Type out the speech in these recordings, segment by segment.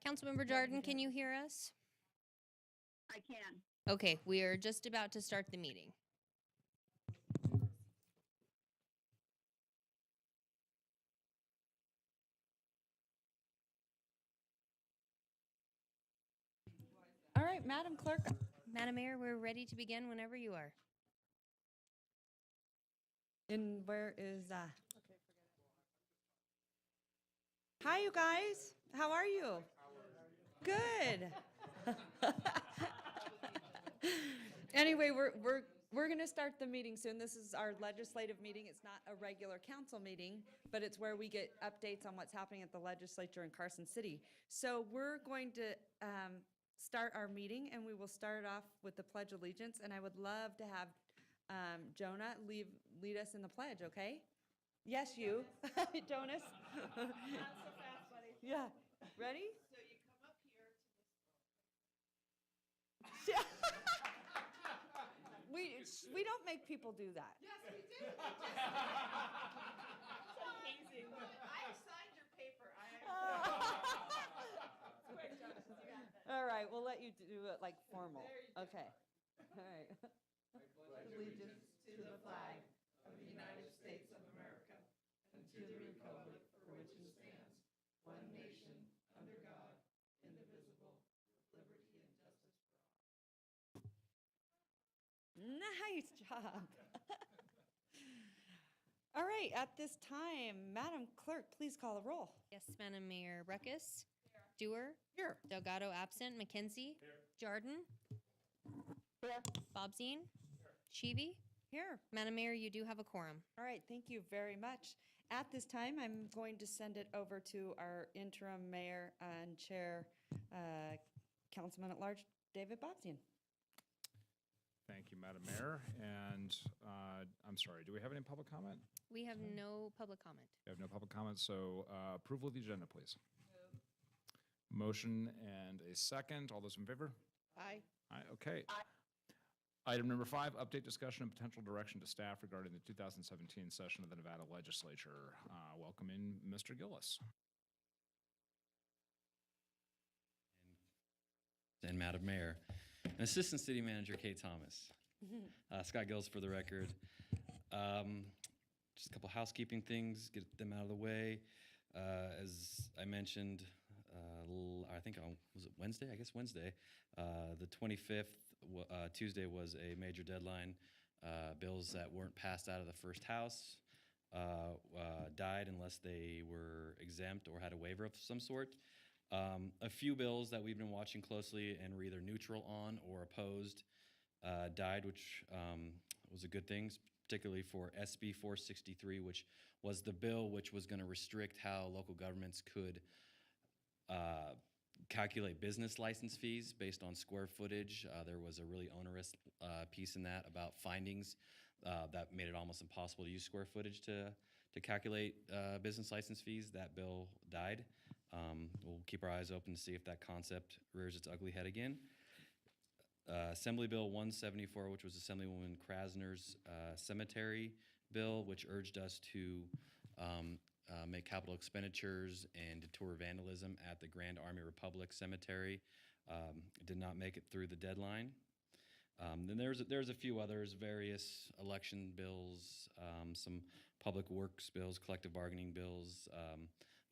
Councilmember Jordan, can you hear us? I can. Okay, we are just about to start the meeting. All right, Madam Clerk. Madam Mayor, we're ready to begin whenever you are. And where is Hi, you guys. How are you? Good. Anyway, we're going to start the meeting soon. This is our legislative meeting. It's not a regular council meeting, but it's where we get updates on what's happening at the legislature in Carson City. So we're going to start our meeting, and we will start off with the Pledge of Allegiance. And I would love to have Jonah lead us in the pledge, okay? Yes, you. Jonas. Not so fast, buddy. Yeah. Ready? So you come up here to We don't make people do that. Yes, we did. That's amazing. I signed your paper. Quick, Jonas, you got that. All right, we'll let you do it like formal. There you go. Okay. All right. Allegiance to the flag of the United States of America and to the republic for which it stands, one nation, under God, indivisible, with liberty and justice for all. Nice job. All right, at this time, Madam Clerk, please call the roll. Yes, Madam Mayor Ruckus. Dewar. Here. Delgado absent. McKenzie. Jordan. Here. Bobzine. Cheevy. Here. Madam Mayor, you do have a quorum. All right, thank you very much. At this time, I'm going to send it over to our interim mayor and chair, Councilman at Large, David Bobzien. Thank you, Madam Mayor. And I'm sorry, do we have any public comment? We have no public comment. We have no public comment, so approval of the agenda, please. Motion and a second. All those in favor? Aye. Aye, okay. Item number 5, update discussion and potential direction to staff regarding the 2017 session of the Nevada Legislature. Welcome in, Mr. Gillis. And Madam Mayor, and Assistant City Manager Kay Thomas. Scott Gillis for the record. Just a couple housekeeping things, get them out of the way. As I mentioned, I think was it Wednesday? I guess Wednesday. The 25th, Tuesday was a major deadline. Bills that weren't passed out of the first house died unless they were exempt or had a waiver of some sort. A few bills that we've been watching closely and were either neutral on or opposed died, which was a good thing, particularly for SB 463, which was the bill which was going to restrict how local governments could calculate business license fees based on square footage. There was a really onerous piece in that about findings that made it almost impossible to use square footage to calculate business license fees. That bill died. We'll keep our eyes open to see if that concept rears its ugly head again. Assembly Bill 174, which was Assemblywoman Krasner's cemetery bill, which urged us to make capital expenditures and detour vandalism at the Grand Army Republic Cemetery. Did not make it through the deadline. Then there's a few others, various election bills, some public works bills, collective bargaining bills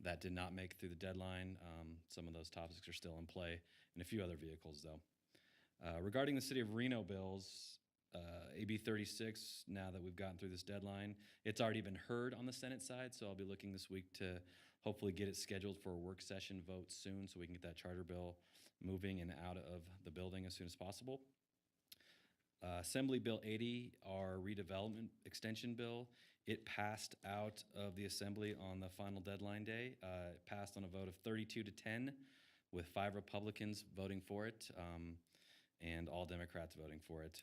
that did not make it through the deadline. Some of those topics are still in play, and a few other vehicles, though. Regarding the City of Reno bills, AB 36, now that we've gotten through this deadline, it's already been heard on the Senate side, so I'll be looking this week to hopefully get it scheduled for a work session vote soon so we can get that charter bill moving and out of the building as soon as possible. Assembly Bill 80, our redevelopment extension bill, it passed out of the Assembly on the final deadline day. It passed on a vote of 32-10 with 5 Republicans voting for it and all Democrats voting for it.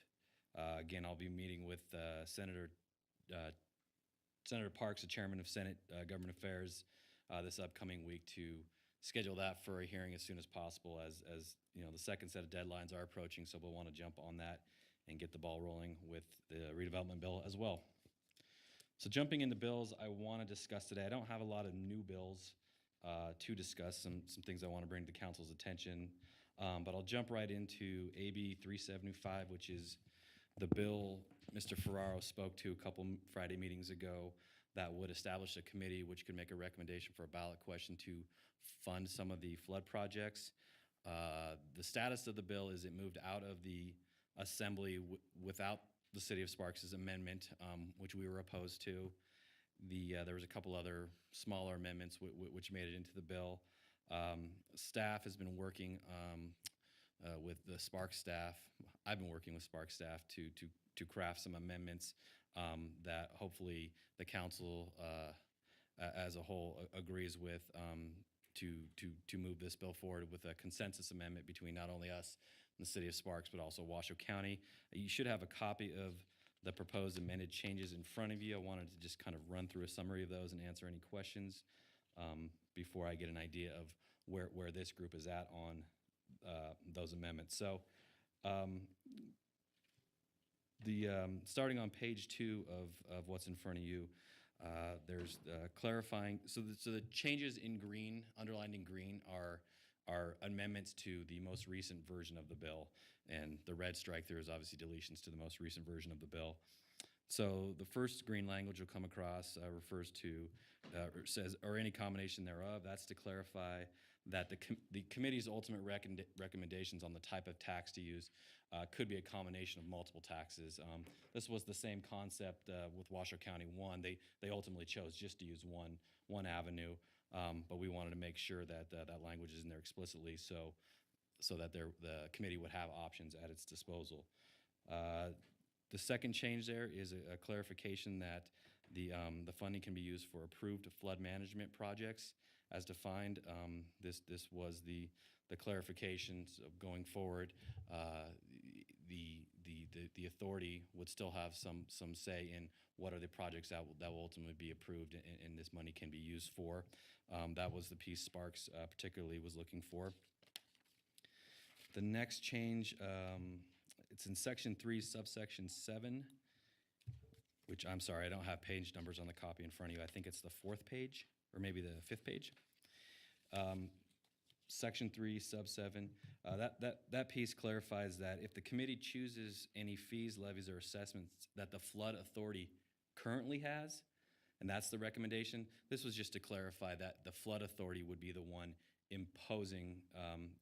Again, I'll be meeting with Senator Parks, the chairman of Senate Government Affairs, this upcoming week to schedule that for a hearing as soon as possible as you know, the second set of deadlines are approaching, so we'll want to jump on that and get the ball rolling with the redevelopment bill as well. So jumping into bills I want to discuss today, I don't have a lot of new bills to discuss some things I want to bring to council's attention. But I'll jump right into AB 375, which is the bill Mr. Ferraro spoke to a couple Friday meetings ago that would establish a committee which could make a recommendation for a ballot question to fund some of the flood projects. The status of the bill is it moved out of the assembly without the City of Sparks' amendment, which we were opposed to. There was a couple other smaller amendments which made it into the bill. Staff has been working with the Sparks staff. I've been working with Sparks staff to craft some amendments that hopefully the council as a whole agrees with to move this bill forward with a consensus amendment between not only us and the City of Sparks, but also Washoe County. You should have a copy of the proposed amended changes in front of you. I wanted to just kind of run through a summary of those and answer any questions before I get an idea of where this group is at on those amendments. So starting on page 2 of what's in front of you, there's clarifying. So the changes in green, underlined in green, are amendments to the most recent version of the bill, and the red strike there is obviously deletions to the most recent version of the bill. So the first green language you'll come across refers to, or says, or any combination thereof. That's to clarify that the committee's ultimate recommendations on the type of tax to use could be a combination of multiple taxes. This was the same concept with Washoe County 1. They ultimately chose just to use one avenue, but we wanted to make sure that that language is in there explicitly so that the committee would have options at its disposal. The second change there is a clarification that the funding can be used for approved flood management projects as defined. This was the clarifications of going forward. The authority would still have some say in what are the projects that will ultimately be approved and this money can be used for. That was the piece Sparks particularly was looking for. The next change, it's in section 3, subsection 7, which I'm sorry, I don't have page numbers on the copy in front of you. I think it's the 4th page, or maybe the 5th page. Section 3, sub 7, that piece clarifies that if the committee chooses any fees, levies, or assessments that the flood authority currently has, and that's the recommendation, this was just to clarify that the flood authority would be the one imposing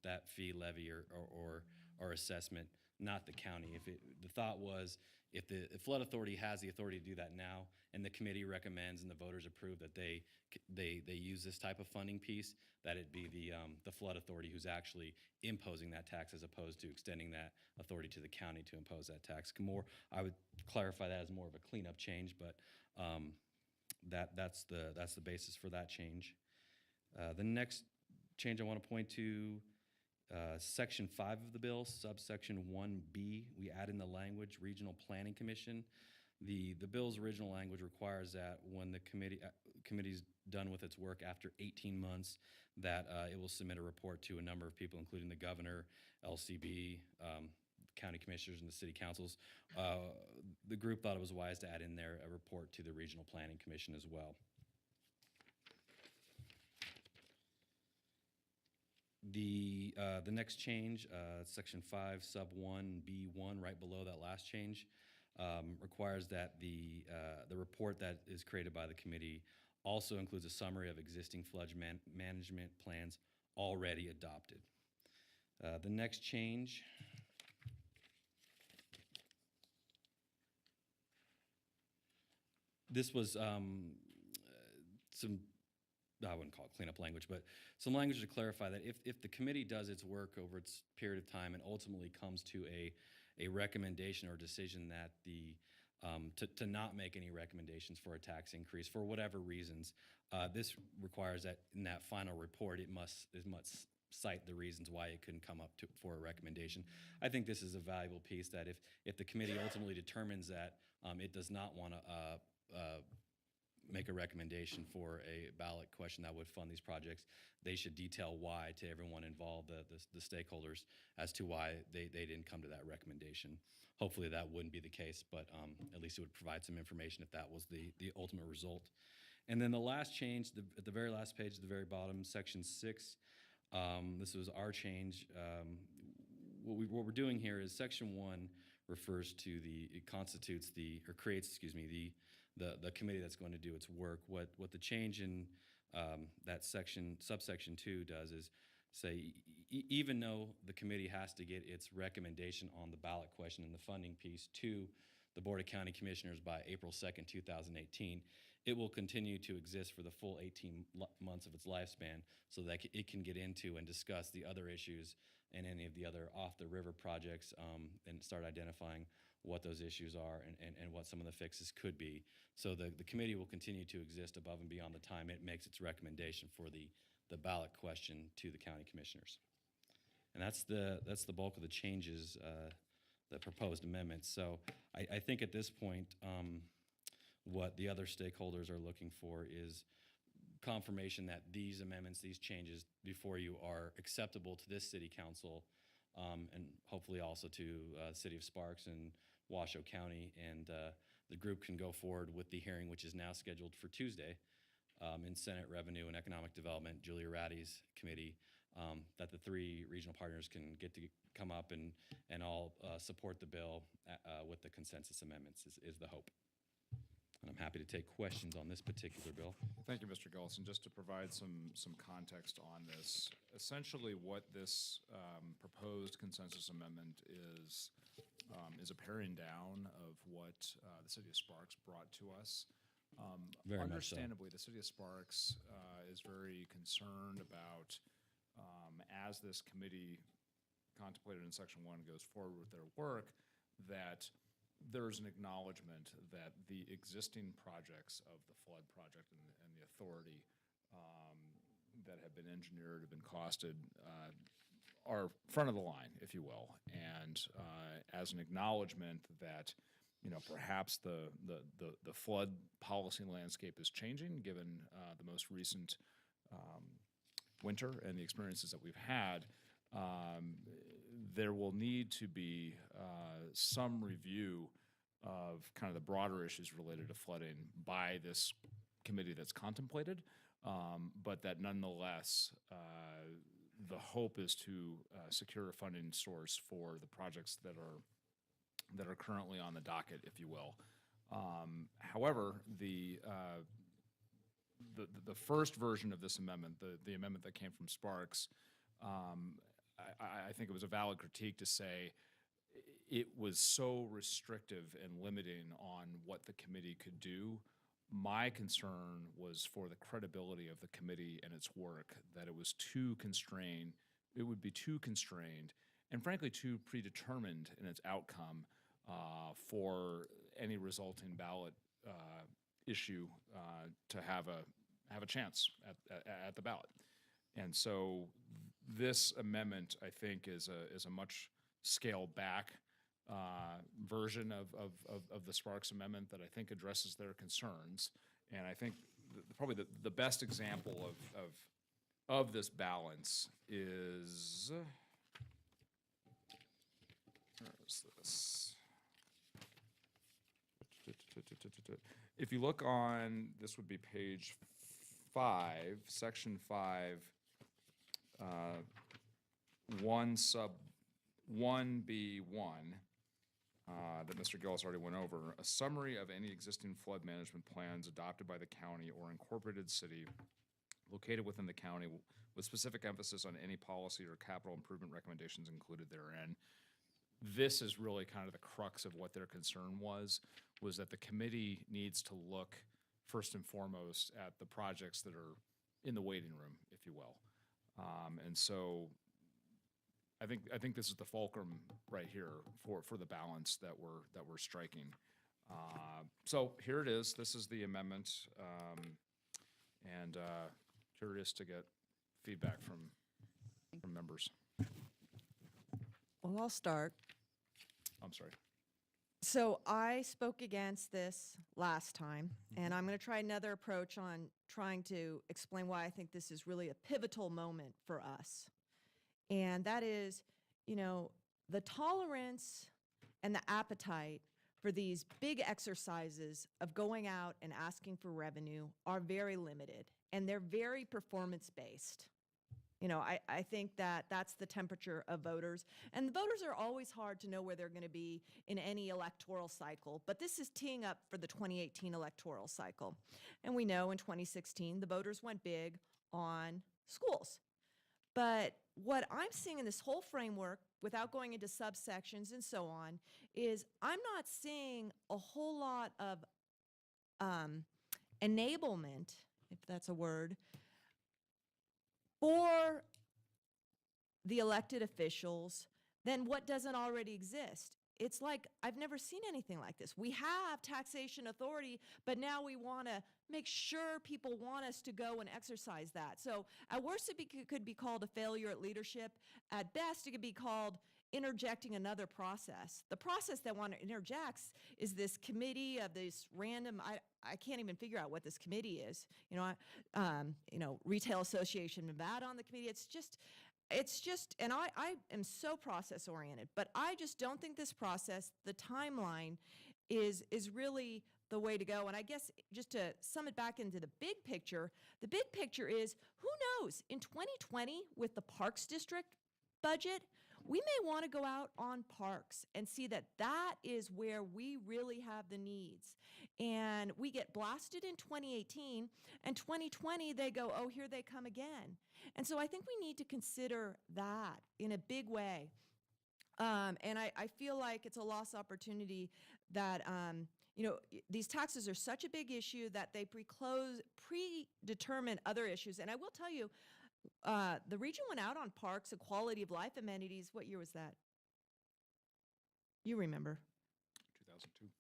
that fee, levy, or assessment, not the county. The thought was, if the flood authority has the authority to do that now, and the committee recommends and the voters approve that they use this type of funding piece, that it be the flood authority who's actually imposing that tax as opposed to extending that authority to the county to impose that tax. I would clarify that as more of a cleanup change, but that's the basis for that change. The next change I want to point to, section 5 of the bill, subsection 1B, we add in the language Regional Planning Commission. The bill's original language requires that when the committee's done with its work after 18 months, that it will submit a report to a number of people, including the governor, LCB, county commissioners, and the city councils. The group thought it was wise to add in there a report to the Regional Planning Commission as well. The next change, section 5, sub 1B1, right below that last change, requires that the report that is created by the committee also includes a summary of existing flood management plans already adopted. The next change, this was some, I wouldn't call it cleanup language, but some language to clarify that if the committee does its work over its period of time and ultimately comes to a recommendation or decision that to not make any recommendations for a tax increase for whatever reasons, this requires that in that final report it must cite the reasons why it couldn't come up for a recommendation. I think this is a valuable piece that if the committee ultimately determines that it does not want to make a recommendation for a ballot question that would fund these projects, they should detail why to everyone involved, the stakeholders, as to why they didn't come to that recommendation. Hopefully that wouldn't be the case, but at least it would provide some information if that was the ultimate result. And then the last change, at the very last page, at the very bottom, section 6, this was our change. What we're doing here is section 1 refers to it constitutes or creates, excuse me, the committee that's going to do its work. What the change in that subsection 2 does is say, even though the committee has to get its recommendation on the ballot question and the funding piece to the Board of County Commissioners by April 2nd, 2018, it will continue to exist for the full 18 months of its lifespan so that it can get into and discuss the other issues and any of the other off-the-river projects and start identifying what those issues are and what some of the fixes could be. So the committee will continue to exist above and beyond the time it makes its recommendation for the ballot question to the county commissioners. And that's the bulk of the changes, the proposed amendments. So I think at this point, what the other stakeholders are looking for is confirmation that these amendments, these changes before you are acceptable to this city council and hopefully also to the city of Sparks and Washoe County. And the group can go forward with the hearing, which is now scheduled for Tuesday in Senate Revenue and Economic Development, Julia Ratty's committee, that the 3 regional partners can get to come up and all support the bill with the consensus amendments is the hope. And I'm happy to take questions on this particular bill. Thank you, Mr. Gillison. Just to provide some context on this, essentially what this proposed consensus amendment is a paring down of what the city of Sparks brought to us. Very much so. Understandably, the city of Sparks is very concerned about, as this committee contemplated in section 1 goes forward with their work, that there's an acknowledgement that the existing projects of the flood project and the authority that have been engineered, have been costed, are front of the line, if you will. And as an acknowledgement that, perhaps the flood policy landscape is changing given the most recent winter and the experiences that we've had, there will need to be some review of kind of the broader issues related to flooding by this committee that's contemplated, but that nonetheless, the hope is to secure a funding source for the projects that are currently on the docket, if you will. However, the first version of this amendment, the amendment that came from Sparks, I think it was a valid critique to say it was so restrictive and limiting on what the committee could do. My concern was for the credibility of the committee and its work, that it was too constrained. It would be too constrained and frankly too predetermined in its outcome for any resulting ballot issue to have a chance at the ballot. And so this amendment, I think, is a much scaled back version of the Sparks amendment that I think addresses their concerns. And I think probably the best example of this balance is, where is this? If you look on, this would be page 5, section 5, 1 sub 1B1, that Mr. Gillis already went over, a summary of any existing flood management plans adopted by the county or incorporated city located within the county with specific emphasis on any policy or capital improvement recommendations included therein. This is really kind of the crux of what their concern was that the committee needs to look first and foremost at the projects that are in the waiting room, if you will. And so I think this is the fulcrum right here for the balance that we're striking. So here it is. This is the amendment, and curious to get feedback from members. Well, I'll start. I'm sorry. So I spoke against this last time, and I'm going to try another approach on trying to explain why I think this is really a pivotal moment for us. And that is, the tolerance and the appetite for these big exercises of going out and asking for revenue are very limited, and they're very performance-based. You know, I think that that's the temperature of voters. And the voters are always hard to know where they're going to be in any electoral cycle. But this is teeing up for the 2018 electoral cycle. And we know in 2016, the voters went big on schools. But what I'm seeing in this whole framework, without going into subsections and so on, is I'm not seeing a whole lot of enablement, if that's a word, for the elected officials than what doesn't already exist. It's like, I've never seen anything like this. We have taxation authority, but now we want to make sure people want us to go and exercise that. So at worst, could be called a failure at leadership. At best, it could be called interjecting another process. The process that one interjects is this committee of this random, I can't even figure out what this committee is. Retail Association of Nevada on the committee. It's just, and I am so process oriented, but I just don't think this process, the timeline, is really the way to go. And I guess just to sum it back into the big picture is, who knows, in 2020 with the Parks District budget, we may want to go out on parks and see that that is where we really have the needs. And we get blasted in 2018, and 2020 they go, oh, here they come again. And so I think we need to consider that in a big way. And I feel like it's a lost opportunity that, these taxes are such a big issue that they predetermine other issues. And I will tell you, the region went out on parks and quality of life amenities. What year was that? You remember.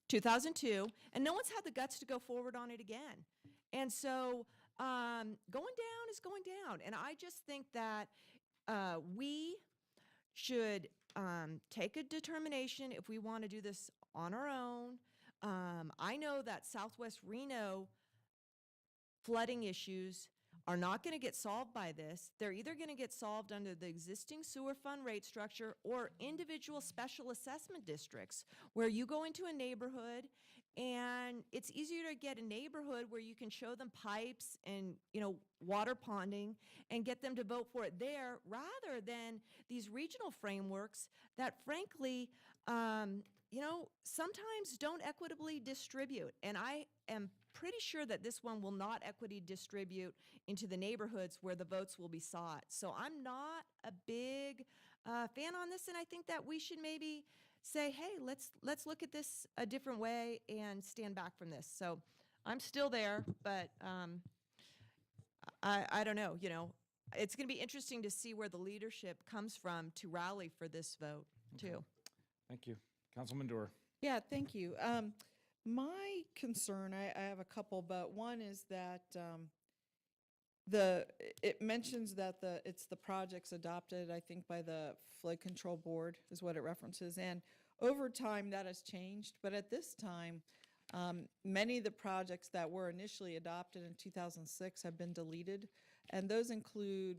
2002, and no one's had the guts to go forward on it again. And so going down is going down. And I just think that we should take a determination if we want to do this on our own. I know that Southwest Reno flooding issues are not going to get solved by this. They're either going to get solved under the existing sewer fund rate structure or individual special assessment districts, where you go into a neighborhood and it's easier to get a neighborhood where you can show them pipes and, water ponding and get them to vote for it there, rather than these regional frameworks that frankly, sometimes don't equitably distribute. And I am pretty sure that this one will not equity distribute into the neighborhoods where the votes will be sought. So I'm not a big fan on this, and I think that we should maybe say, hey, let's look at this a different way and stand back from this. So I'm still there, but I don't know. It's going to be interesting to see where the leadership comes from to rally for this vote, too. Thank you. Councilman Doer. Yeah, thank you. My concern, I have a couple, but one is that it mentions that it's the projects adopted, I think, by the Flood Control Board is what it references. And over time, that has changed. But at this time, many of the projects that were initially adopted in 2006 have been deleted. And those include,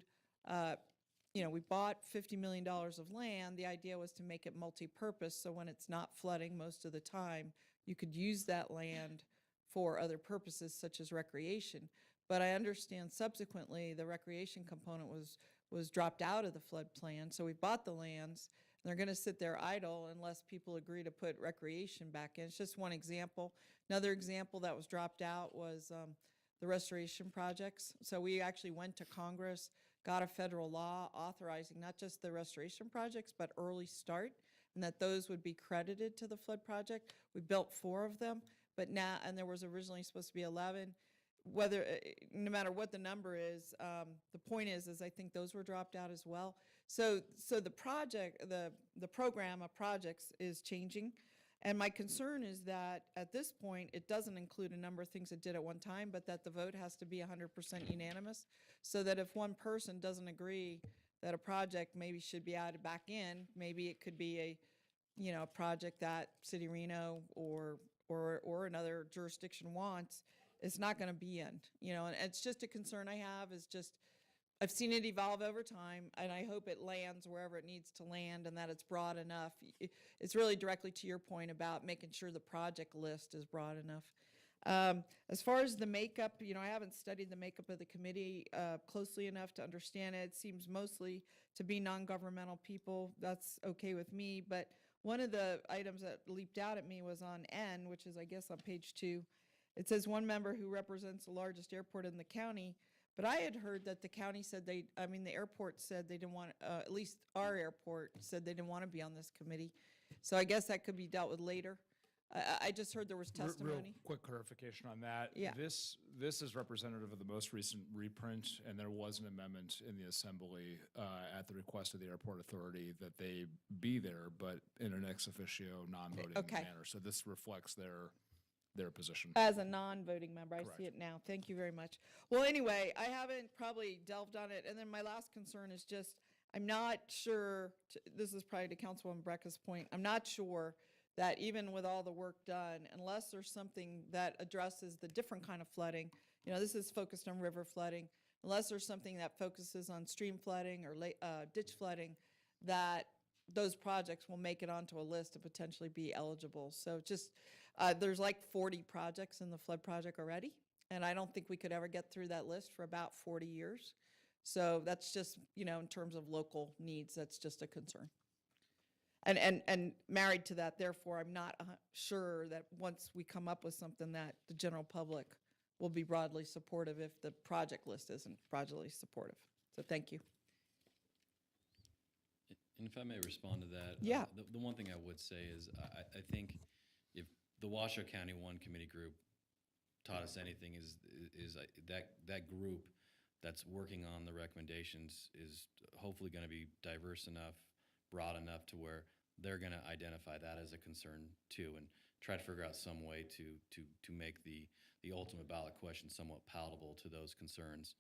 we bought $50 million of land. The idea was to make it multi-purpose, so when it's not flooding most of the time, you could use that land for other purposes such as recreation. But I understand subsequently the recreation component was dropped out of the flood plan, so we bought the lands. And they're going to sit there idle unless people agree to put recreation back in. It's just one example. Another example that was dropped out was the restoration projects. So we actually went to Congress, got a federal law authorizing not just the restoration projects, but early start, and that those would be credited to the flood project. We built 4 of them, but now, and there was originally supposed to be 11. Whether, no matter what the number is, the point is I think those were dropped out as well. So the project, the program of projects is changing. And my concern is that at this point, it doesn't include a number of things it did at one time, but that the vote has to be 100% unanimous, so that if one person doesn't agree that a project maybe should be added back in, maybe it could be a project that City Reno or another jurisdiction wants, it's not going to be in. And it's just a concern I have, is just I've seen it evolve over time, and I hope it lands wherever it needs to land and that it's broad enough. It's really directly to your point about making sure the project list is broad enough. As far as the makeup, I haven't studied the makeup of the committee closely enough to understand it. It seems mostly to be non-governmental people. That's okay with me, but one of the items that leaped out at me was on N, which is, I guess, on page 2. It says one member who represents the largest airport in the county, but I had heard that the county said the airport said they didn't want, at least our airport said they didn't want to be on this committee. So I guess that could be dealt with later. I just heard there was Real testimony. quick clarification on that. Yeah. This is representative of the most recent reprint, and there was an amendment in the assembly at the request of the airport authority that they be there, but in an ex officio, non-voting Okay. manner. So this reflects their position. As a non-voting member, I see Correct. it now. Thank you very much. Well, anyway, I haven't probably delved on it. And then my last concern is just, I'm not sure, this is probably to Councilwoman Brecka's point, I'm not sure that even with all the work done, unless there's something that addresses the different kind of flooding, this is focused on river flooding, unless there's something that focuses on stream flooding or ditch flooding, that those projects will make it onto a list to potentially be eligible. So just, there's like 40 projects in the flood project already, and I don't think we could ever get through that list for about 40 years. So that's just, in terms of local needs, that's just a concern. And married to that, therefore, I'm not sure that once we come up with something that the general public will be broadly supportive if the project list isn't broadly supportive. So thank you. And if I may respond to that. Yeah. The one thing I would say is I think if the Washoe County One Committee Group taught us anything is that group that's working on the recommendations is hopefully going to be diverse enough, broad enough to where they're going to identify that as a concern too, and try to figure out some way to make the ultimate ballot question somewhat palatable to those concerns.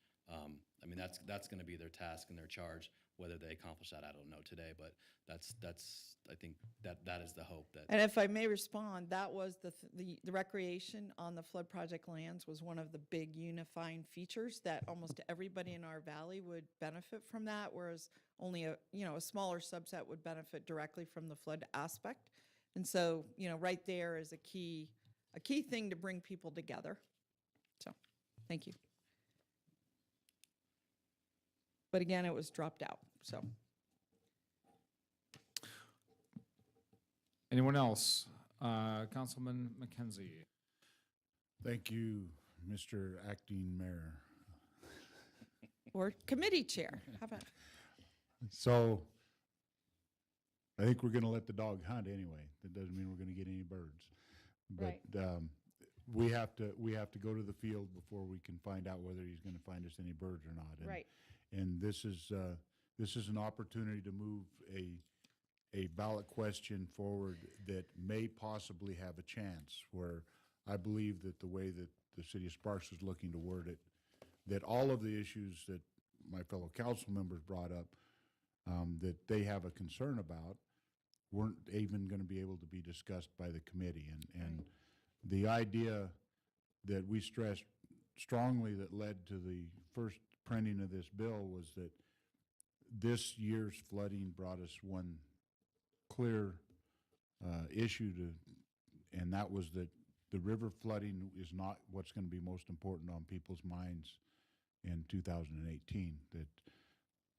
That's going to be their task and their charge. Whether they accomplish that, I don't know today, but that's I think that is the hope that. And if I may respond, that was the recreation on the flood project lands was one of the big unifying features that almost everybody in our valley would benefit from that, whereas only a smaller subset would benefit directly from the flood aspect. And so, right there is a key thing to bring people together. So, thank you. But again, it was dropped out, so. Anyone else? Councilman McKenzie. Thank you, Mr. Acting Mayor. Or committee chair, how about? So I think we're going to let the dog hunt anyway. That doesn't mean we're going to get any birds. But Right. we have to go to the field before we can find out whether he's going to find us any birds or not. And, Right. And this is an opportunity to move a ballot question forward that may possibly have a chance, where I believe that the way that the city of Sparks is looking to word it, that all of the issues that my fellow council members brought up, that they have a concern about, weren't even going to be able to be discussed by the committee. And the idea that we stressed strongly that led to the first printing of this bill was that this year's flooding brought us one clear issue and that was that the river flooding is not what's going to be most important on people's minds in 2018, that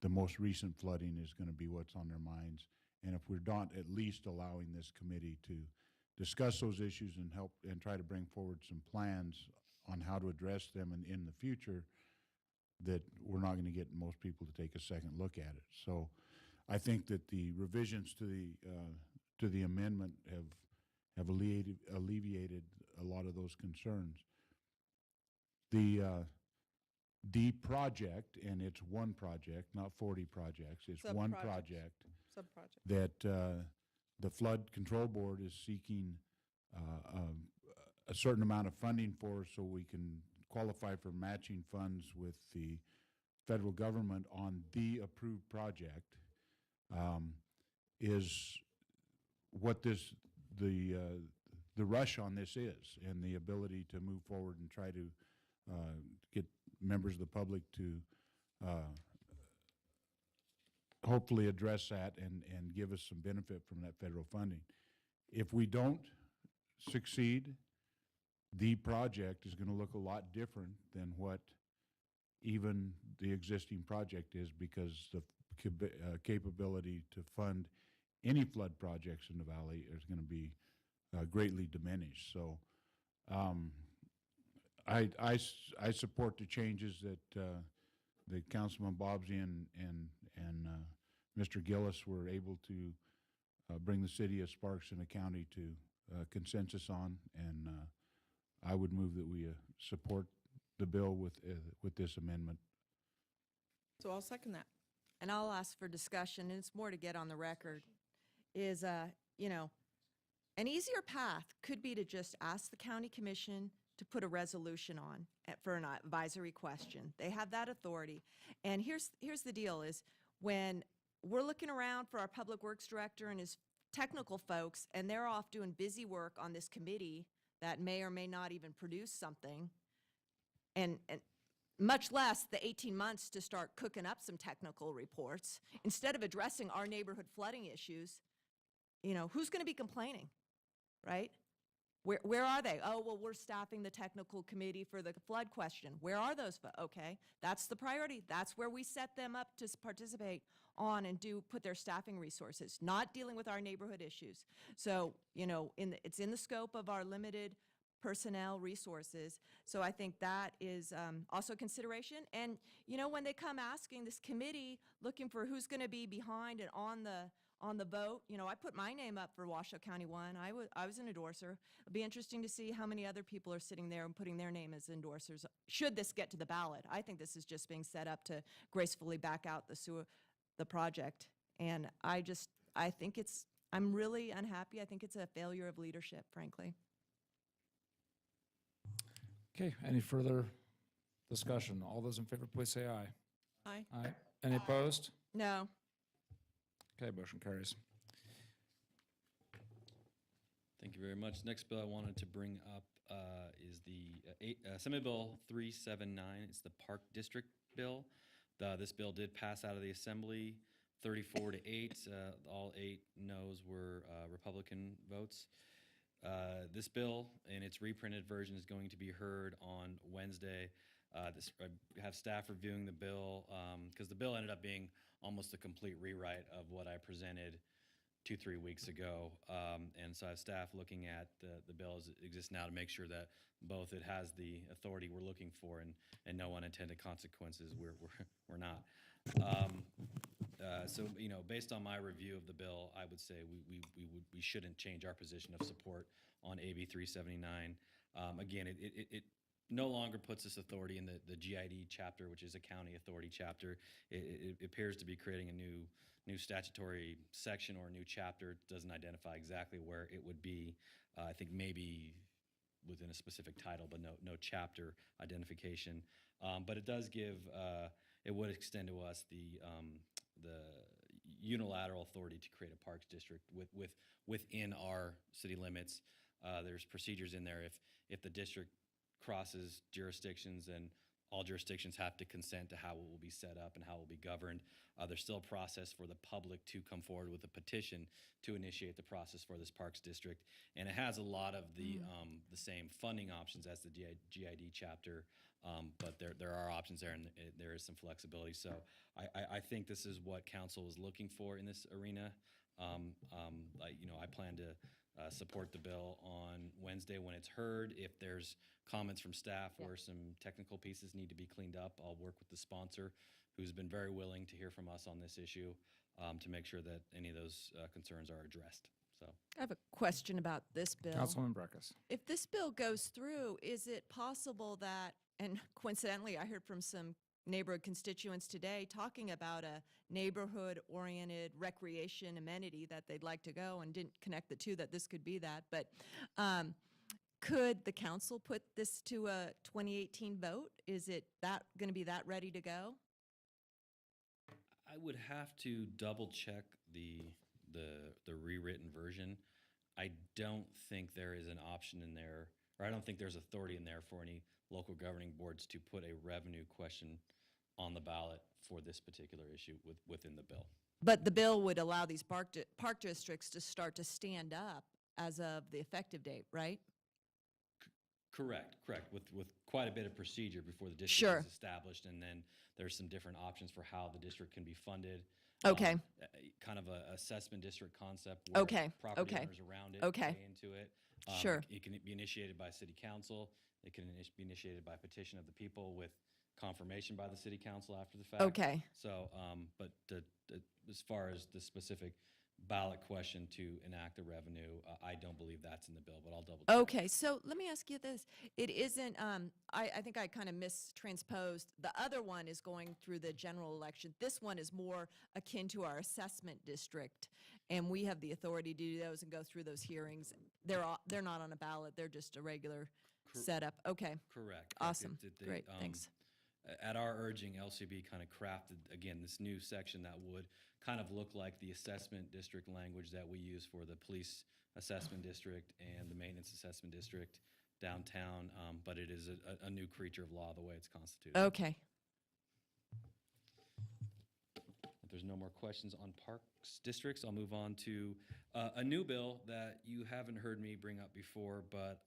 the most recent flooding is going to be what's on their minds. And if we're not at least allowing this committee to discuss those issues and help and try to bring forward some plans on how to address them in the future, that we're not going to get most people to take a second look at it. So I think that the revisions to the amendment have alleviated a lot of those concerns. The project, and it's one project, not 40 projects, it's one Sub-projects. project Sub-project. that the Flood Control Board is seeking a certain amount of funding for, so we can qualify for matching funds with the federal government on the approved project, is what the rush on this is, and the ability to move forward and try to get members of the public to hopefully address that and give us some benefit from that federal funding. If we don't succeed, the project is going to look a lot different than what even the existing project is, because the capability to fund any flood projects in the valley is going to be greatly diminished. So I support the changes that Councilman Bobsey and Mr. Gillis were able to bring the city of Sparks and the county to consensus on, and I would move that we support the bill with this amendment. So I'll second that. And I'll ask for discussion, and it's more to get on the record, is, you know, an easier path could be to just ask the county commission to put a resolution on for an advisory question. They have that authority. And here's the deal is, when we're looking around for our public works director and his technical folks, and they're off doing busy work on this committee that may or may not even produce something, and much less the 18 months to start cooking up some technical reports, instead of addressing our neighborhood flooding issues, you know, who's going to be complaining, right? Where are they? Oh, well, we're staffing the technical committee for the flood question. Where are those? Okay, that's the priority. That's where we set them up to participate on and put their staffing resources, not dealing with our neighborhood issues. So, you know, it's in the scope of our limited personnel resources. So I think that is also consideration. And, you know, when they come asking this committee, looking for who's going to be behind and on the vote, you know, I put my name up for Washoe County 1. I was an endorser. It'll be interesting to see how many other people are sitting there and putting their name as endorsers, should this get to the ballot. I think this is just being set up to gracefully back out the project. And I think I'm really unhappy. I think it's a failure of leadership, frankly. Okay, any further discussion? All those in favor, please say aye. Aye. Aye. Any opposed? No. Okay, motion carries. Thank you very much. Next bill I wanted to bring up is the Senate Bill 379. It's the Park District Bill. This bill did pass out of the Assembly 34-8. All 8 noes were Republican votes. This bill, in its reprinted version, is going to be heard on Wednesday. I have staff reviewing the bill, because the bill ended up being almost a complete rewrite of what I presented 2-3 weeks ago. And so I have staff looking at the bill as it exists now to make sure that both it has the authority we're looking for and no unintended consequences we're not. So, you know, based on my review of the bill, I would say we shouldn't change our position of support on AB 379. Again, it no longer puts this authority in the GID chapter, which is a county authority chapter. It appears to be creating a new statutory section or a new chapter. It doesn't identify exactly where it would be. I think maybe within a specific title, but no chapter identification. But it does give, it would extend to us the unilateral authority to create a parks district within our city limits. There's procedures in there if the district crosses jurisdictions, and all jurisdictions have to consent to how it will be set up and how it will be governed. There's still a process for the public to come forward with a petition to initiate the process for this parks district, and it has a lot of the same funding options as the GID chapter, but there are options there, and there is some flexibility. So I think this is what council is looking for in this arena. I plan to support the bill on Wednesday when it's heard. If there's comments from staff where some technical pieces need to be cleaned up, I'll work with the sponsor, who's been very willing to hear from us on this issue, to make sure that any of those concerns are addressed. So I have a question about this bill. Councilman Breckus. If this bill goes through, is it possible that, and coincidentally, I heard from some neighborhood constituents today talking about a neighborhood-oriented recreation amenity that they'd like to go, and didn't connect the two, that this could be that. But could the council put this to a 2018 vote? Is it going to be that ready to go? I would have to double check the rewritten version. I don't think there is an option in there, or I don't think there's authority in there for any local governing boards to put a revenue question on the ballot for this particular issue within the bill. But the bill would allow these park districts to start to stand up as of the effective date, right? Correct, with quite a bit of procedure before the district Sure. is established, and then there's some different options for how the district can be funded. Okay. Kind of a assessment district concept where Okay, property okay, owners around it okay. pay into it. Sure. It can be initiated by city council. It can be initiated by petition of the people with confirmation by the city council after the fact. Okay. So, but as far as the specific ballot question to enact the revenue, I don't believe that's in the bill, but I'll double check. Okay, so let me ask you this. It isn't, I think I kind of mistransposed. The other one is going through the general election. This one is more akin to our assessment district, and we have the authority to do those and go through those hearings. They're not on a ballot, they're just a regular setup. Okay, Correct. awesome, great, thanks. At our urging, LCB kind of crafted, again, this new section that would kind of look like the assessment district language that we use for the police assessment district and the maintenance assessment district downtown, but it is a new creature of law the way it's constituted. Okay. If there's no more questions on parks districts, I'll move on to a new bill that you haven't heard me bring up before, but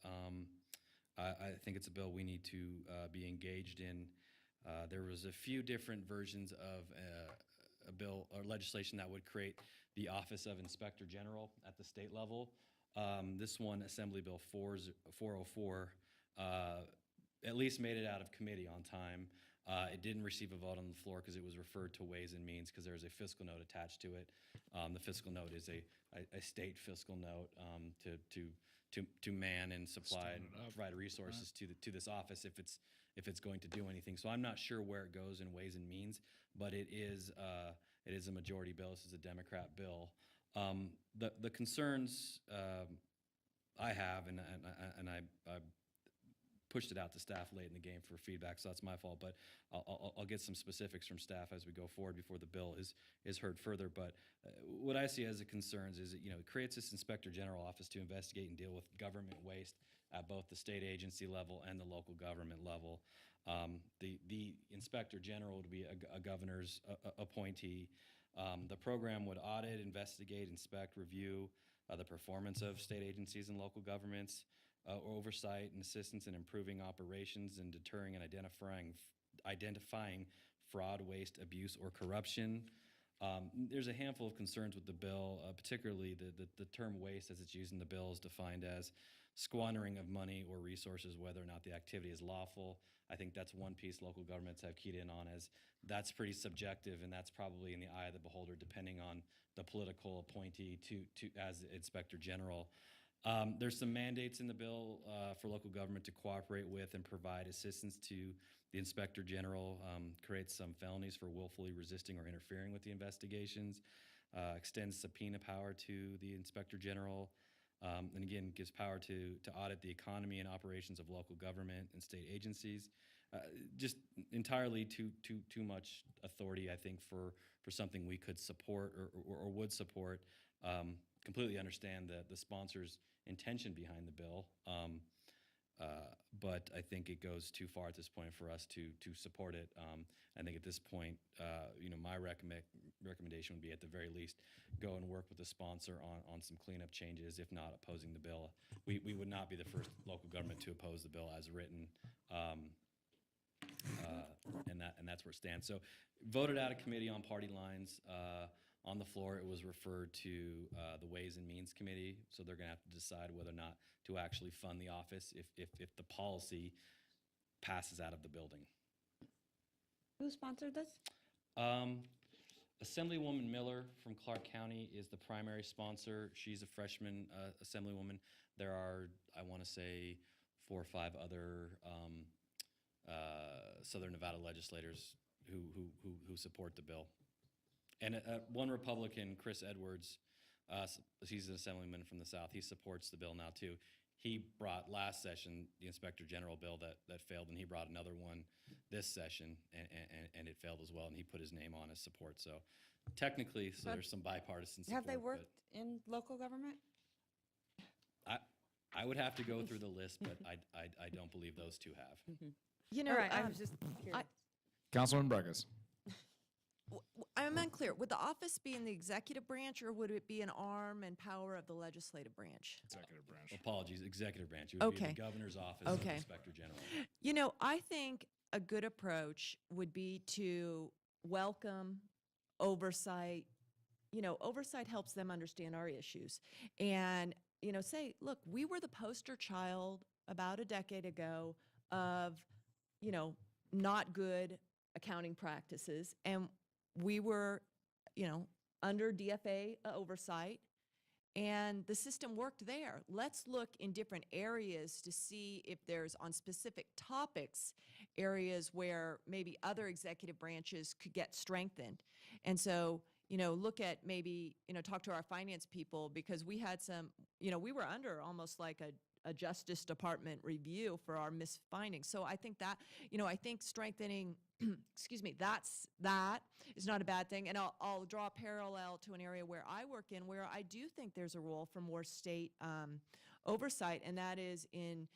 I think it's a bill we need to be engaged in. There was a few different versions of a bill or legislation that would create the Office of Inspector General at the state level. This one, Assembly Bill 404, at least made it out of committee on time. It didn't receive a vote on the floor because it was referred to Ways and Means because there's a fiscal note attached to it. The fiscal note is a state fiscal note to man and supply and provide resources to this office if it's going to do anything. So I'm not sure where it goes in Ways and Means, but it is a majority bill. This is a Democrat bill. The concerns I have, and I pushed it out to staff late in the game for feedback, so that's my fault. But I'll get some specifics from staff as we go forward before the bill is heard further. But what I see as the concerns is that, it creates this Inspector General office to investigate and deal with government waste at both the state agency level and the local government level. The Inspector General would be a governor's appointee. The program would audit, investigate, inspect, review the performance of state agencies and local governments, oversight and assistance in improving operations and deterring and identifying fraud, waste, abuse, or corruption. There's a handful of concerns with the bill, particularly the term waste as it's used in the bill is defined as squandering of money or resources, whether or not the activity is lawful. I think that's one piece local governments have keyed in on, as that's pretty subjective, and that's probably in the eye of the beholder, depending on the political appointee as the Inspector General. There's some mandates in the bill for local government to cooperate with and provide assistance to the Inspector General, creates some felonies for willfully resisting or interfering with the investigations, extends subpoena power to the Inspector General, and again, gives power to audit the economy and operations of local government and state agencies. Just entirely too much authority, I think, for something we could support or would support. Completely understand the sponsor's intention behind the bill, but I think it goes too far at this point for us to support it. I think at this point, my recommendation would be, at the very least, go and work with the sponsor on some cleanup changes, if not opposing the bill. We would not be the first local government to oppose the bill as written, and that's where it stands. So voted out of committee on party lines. On the floor, it was referred to the Ways and Means Committee, so they're going to have to decide whether or not to actually fund the office if the policy passes out of the building. Who sponsored this? Assemblywoman Miller from Clark County is the primary sponsor. She's a freshman Assemblywoman. There are, I want to say, 4 or 5 other Southern Nevada legislators who support the bill. And one Republican, Chris Edwards, he's an assemblyman from the South. He supports the bill now, too. He brought last session the Inspector General bill that failed, and he brought another one this session, and it failed as well, and he put his name on his support. So technically, there's some bipartisan support. Have they worked in local government? I would have to go through the list, but I don't believe those two have. You know, All right, I was just curious. Councilman Bregas. I'm unclear. Would the office be in the executive branch, or would it be an arm and power of the legislative branch? Executive branch. Apologies, executive branch. It would be Okay. the governor's office of the Okay. Inspector General. You know, I think a good approach would be to welcome oversight. You know, oversight helps them understand our issues. And, you know, say, look, we were the poster child about a decade ago of, you know, not good accounting practices. And we were, you know, under DFA oversight, and the system worked there. Let's look in different areas to see if there's, on specific topics, areas where maybe other executive branches could get strengthened. And so, you know, look at maybe, you know, talk to our finance people, because we had some, you know, we were under almost like a Justice Department review for our misfindings. So I think that, you know, I think strengthening, excuse me, that is not a bad thing. And I'll draw a parallel to an area where I work in, where I do think there's a role for more state oversight, and that is in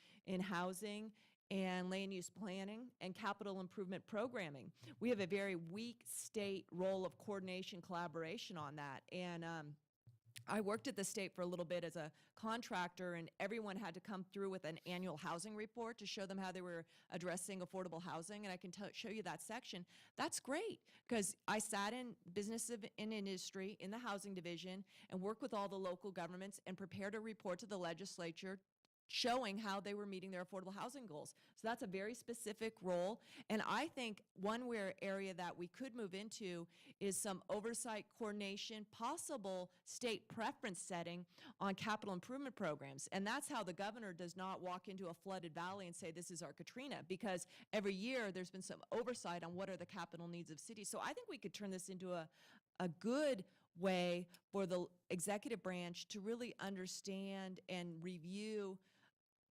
housing and land use planning and capital improvement programming. We have a very weak state role of coordination, collaboration on that. And I worked at the state for a little bit as a contractor, and everyone had to come through with an annual housing report to show them how they were addressing affordable housing. And I can show you that section. That's great, because I sat in business and industry in the housing division and worked with all the local governments and prepared a report to the legislature showing how they were meeting their affordable housing goals. So that's a very specific role. And I think one area that we could move into is some oversight, coordination, possible state preference setting on capital improvement programs. And that's how the governor does not walk into a flooded valley and say, this is our Katrina, because every year there's been some oversight on what are the capital needs of cities. So I think we could turn this into a good way for the executive branch to really understand and review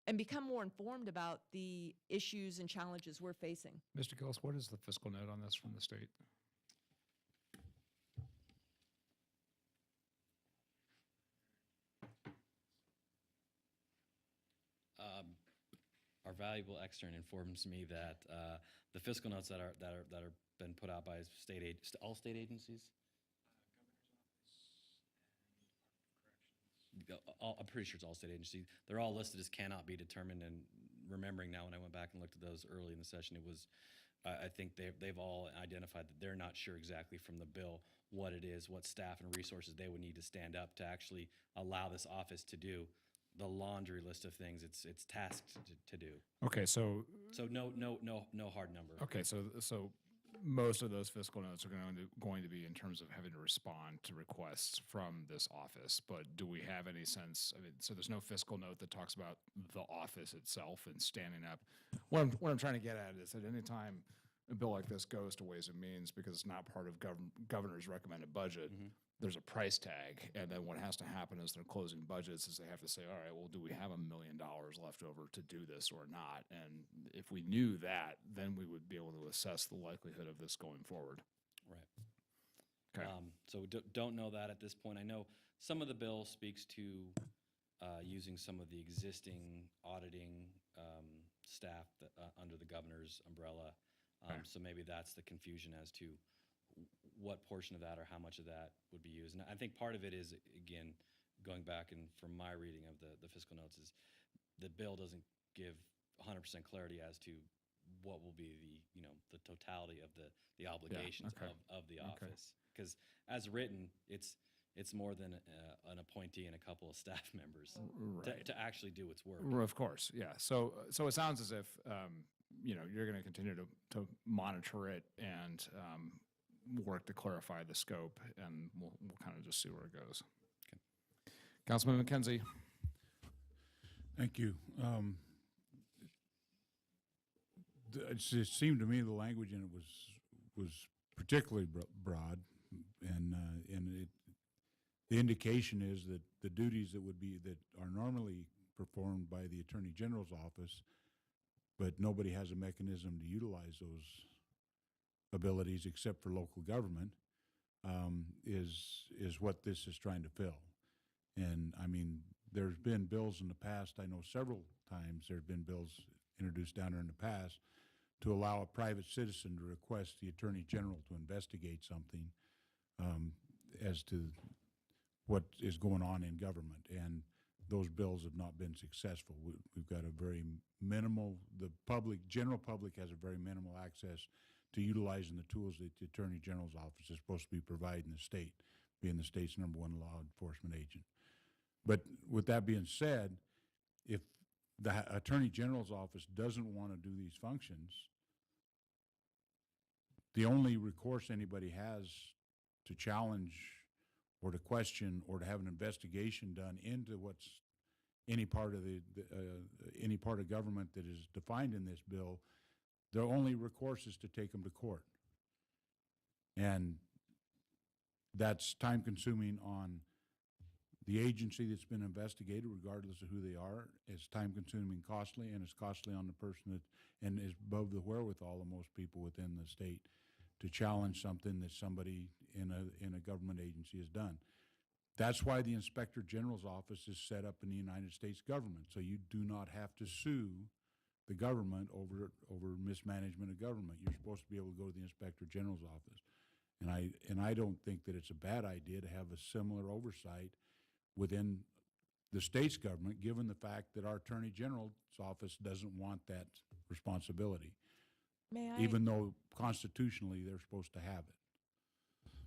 and become more informed about the issues and challenges we're facing. Mr. Gillis, what is the fiscal note on this from the state? Our valuable extern informs me that the fiscal notes that are been put out by all state agencies. I'm pretty sure it's all state agencies. They're all listed as cannot be determined. And remembering now, when I went back and looked at those early in the session, it was I think they've all identified that they're not sure exactly from the bill what it is, what staff and resources they would need to stand up to actually allow this office to do the laundry list of things it's tasked to do. Okay, so no hard number. okay, so most of those fiscal notes are going to be in terms of having to respond to requests from this office. But do we have any sense? I mean, so there's no fiscal note that talks about the office itself and standing up. What I'm trying to get at is that any time a bill like this goes to Ways and Means, because it's not part of governor's recommended budget, there's a price tag, and then what has to happen is they're closing budgets is they have to say, all right, well, do we have $1 million left over to do this or not? And if we knew that, then we would be able to assess the likelihood of this going forward. Right. Okay. So don't know that at this point. I know some of the bill speaks to using some of the existing auditing staff that, under the governor's umbrella. So maybe that's the confusion as to what portion of that or how much of that would be used. And I think part of it is, again, going back and from my reading of the fiscal notes, is the bill doesn't give 100% clarity as to what will be the totality of the obligations of the office. Because as written, it's more than an appointee and a couple of staff members to actually do its work. Of course, yeah. So it sounds as if you're going to continue to monitor it and work to clarify the scope, and we'll kind of just see where it goes. Okay. Councilman McKenzie. Thank you. It seemed to me the language in it was particularly broad, and the indication is that the duties that are normally performed by the Attorney General's office, but nobody has a mechanism to utilize those abilities except for local government, is what this is trying to fill. And I mean, there's been bills in the past, I know several times there have been bills introduced down there in the past to allow a private citizen to request the Attorney General to investigate something. as to what is going on in government, and those bills have not been successful. We've got a very minimal, the public, general public has a very minimal access to utilizing the tools that the Attorney General's office is supposed to be providing the state, being the state's #1 law enforcement agent. But with that being said, if the Attorney General's office doesn't want to do these functions, the only recourse anybody has to challenge or to question or to have an investigation done into what's any part of any part of government that is defined in this bill, their only recourse is to take them to court. And that's time consuming on the agency that's been investigated, regardless of who they are. It's time consuming and costly, and it's costly on the person that, and is above the wherewithal of most people within the state to challenge something that somebody in a government agency has done. That's why the Inspector General's office is set up in the United States government, so you do not have to sue the government over mismanagement of government. You're supposed to be able to go to the Inspector General's office. And I don't think that it's a bad idea to have a similar oversight within the state's government, given the fact that our Attorney General's office doesn't want that responsibility, May I? even though constitutionally they're supposed to have it.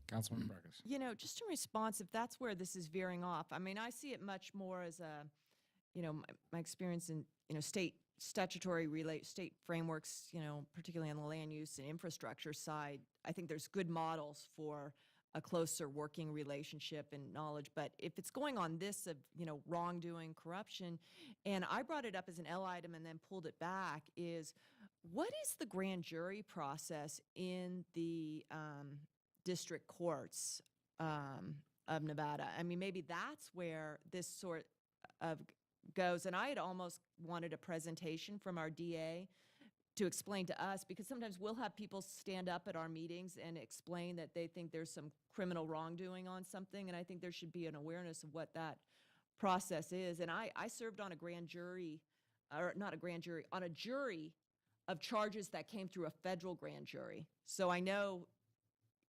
Councilman Burgess. You know, just in response, if that's where this is veering off, I mean, I see it much more as a, you know, my experience in, you know, state state frameworks, you know, particularly on the land use and infrastructure side. I think there's good models for a closer working relationship and knowledge. But if it's going on this of, you know, wrongdoing, corruption, and I brought it up as an L item and then pulled it back, is what is the grand jury process in the district courts of Nevada? I mean, maybe that's where this sort of goes. And I had almost wanted a presentation from our DA to explain to us, because sometimes we'll have people stand up at our meetings and explain that they think there's some criminal wrongdoing on something, and I think there should be an awareness of what that process is. And I served on a grand jury, or not a grand jury, on a jury of charges that came through a federal grand jury. So I know,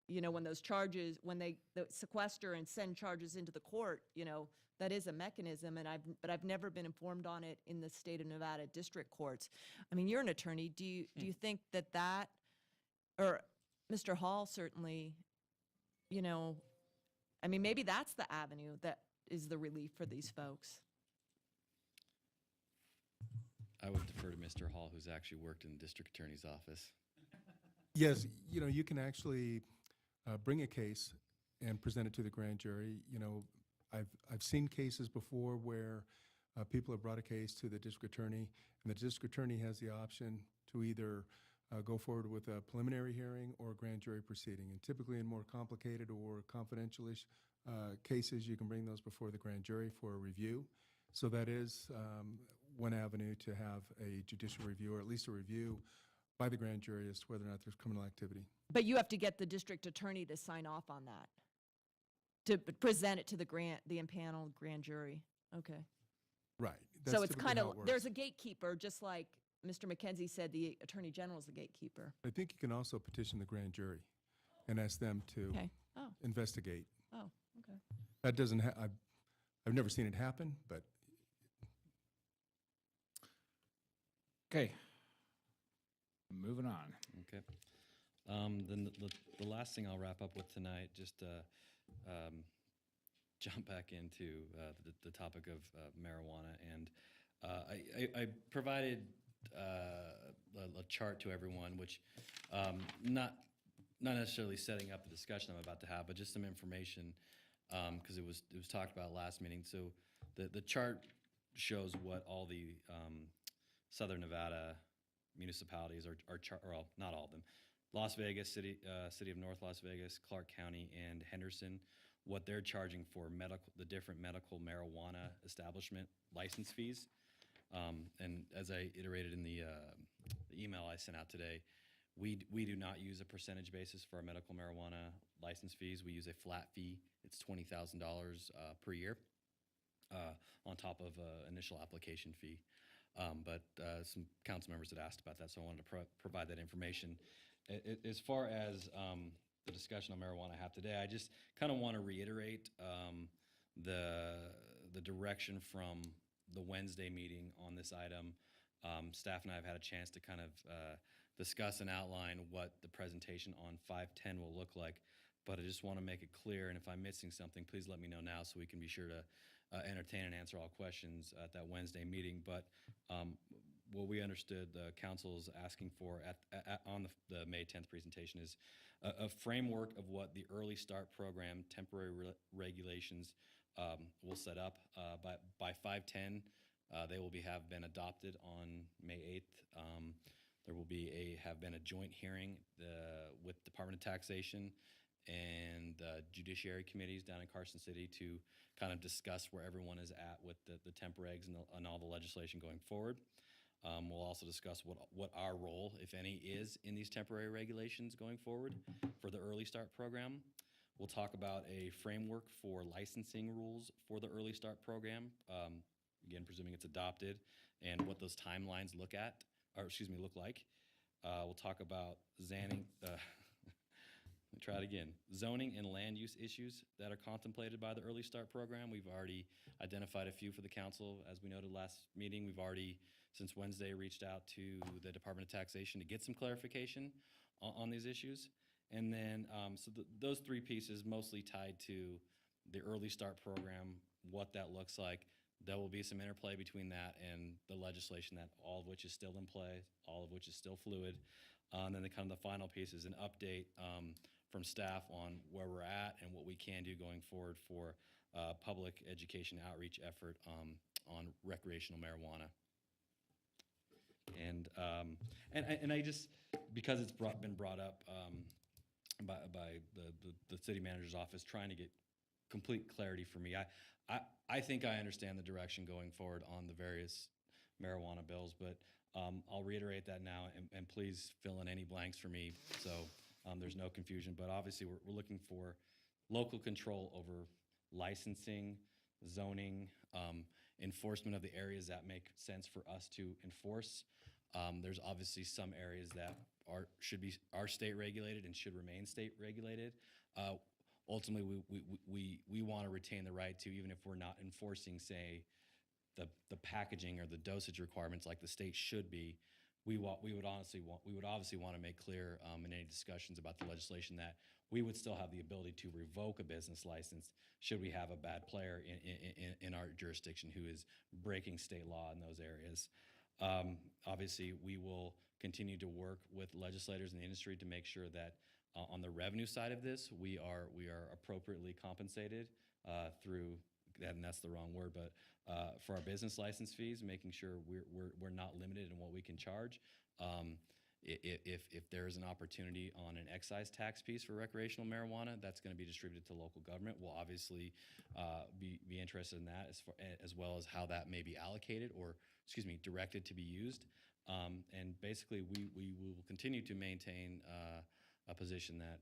you know, when those charges, when they sequester and send charges into the court, you know, that is a mechanism, and but I've never been informed on it in the state of Nevada district courts. I mean, you're an attorney. Do you think that, or Mr. Hall certainly, you know, I mean, maybe that's the avenue that is the relief for these folks? I would defer to Mr. Hall, who's actually worked in the district attorney's office. Yes, you know, you can actually bring a case and present it to the grand jury. You know, I've seen cases before where people have brought a case to the district attorney, and the district attorney has the option to either go forward with a preliminary hearing or a grand jury proceeding. And typically in more complicated or confidential-ish cases, you can bring those before the grand jury for a review. So that is one avenue to have a judicial review, or at least a review by the grand jury as to whether or not there's criminal activity. But you have to get the district attorney to sign off on that, to present it to the impaneled grand jury. Okay. Right. So That's it's typically kind how of, it works. there's a gatekeeper, just like Mr. McKenzie said, the attorney general is the gatekeeper. I think you can also petition the grand jury and ask them to Okay. Oh, investigate. oh, okay. That doesn't I've never seen it happen, but Okay. Moving on. Okay. Then the last thing I'll wrap up with tonight, just jump back into the topic of marijuana. And I provided a chart to everyone, which not necessarily setting up the discussion I'm about to have, but just some information, because it was talked about last meeting. So the chart shows what all the Southern Nevada municipalities are well, not all of them. Las Vegas, City of North Las Vegas, Clark County, and Henderson, what they're charging for the different medical marijuana establishment license fees. And as I iterated in the email I sent out today, we do not use a percentage basis for our medical marijuana license fees. We use a flat fee. It's $20,000 per year on top of an initial application fee. But some council members had asked about that, so I wanted to provide that information. As far as the discussion on marijuana I have today. I just kind of want to reiterate the direction from the Wednesday meeting on this item. Staff and I have had a chance to kind of discuss and outline what the presentation on 510 will look like, but I just want to make it clear, and if I'm missing something, please let me know now so we can be sure to entertain and answer all questions at that Wednesday meeting. But what we understood the council is asking for on the May 10th presentation is a framework of what the Early Start Program temporary regulations will set up. By 510, they will have been adopted on May 8th. There will have been a joint hearing with Department of Taxation and judiciary committees down in Carson City to kind of discuss where everyone is at with the temp regs and all the legislation going forward. We'll also discuss what our role, if any, is in these temporary regulations going forward for the Early Start program. We'll talk about a framework for licensing rules for the Early Start program, again, presuming it's adopted, and what those timelines look like. We'll talk about zoning and land use issues that are contemplated by the Early Start program. We've already identified a few for the council. As we noted last meeting, we've already, since Wednesday, reached out to the Department of Taxation to get some clarification on these issues. And then, those three pieces mostly tied to the Early Start program, what that looks like. There will be some interplay between that and the legislation, that all of which is still in play, all of which is still fluid. And then the final piece is an update from staff on where we're at and what we can do going forward for public education outreach effort on recreational marijuana. And I just, because it's been brought up by the city manager's office, trying to get complete clarity for me. I think I understand the direction going forward on the various marijuana bills, but I'll reiterate that now, and please fill in any blanks for me so there's no confusion. But obviously, we're looking for local control over licensing, zoning, enforcement of the areas that make sense for us to enforce. There's obviously some areas that are state regulated and should remain state regulated. Ultimately, we want to retain the right to, even if we're not enforcing, say, the packaging or the dosage requirements like the state should be, we would obviously want to make clear in any discussions about the legislation that we would still have the ability to revoke a business license should we have a bad player in our jurisdiction who is breaking state law in those areas. Obviously, we will continue to work with legislators in the industry to make sure that on the revenue side of this, we are appropriately compensated through, and that's the wrong word, but for our business license fees, making sure we're not limited in what we can charge. If there is an opportunity on an excise tax piece for recreational marijuana, that's going to be distributed to local government. We'll obviously be interested in that as well as how that may be allocated or, directed to be used. And basically, we will continue to maintain a position that,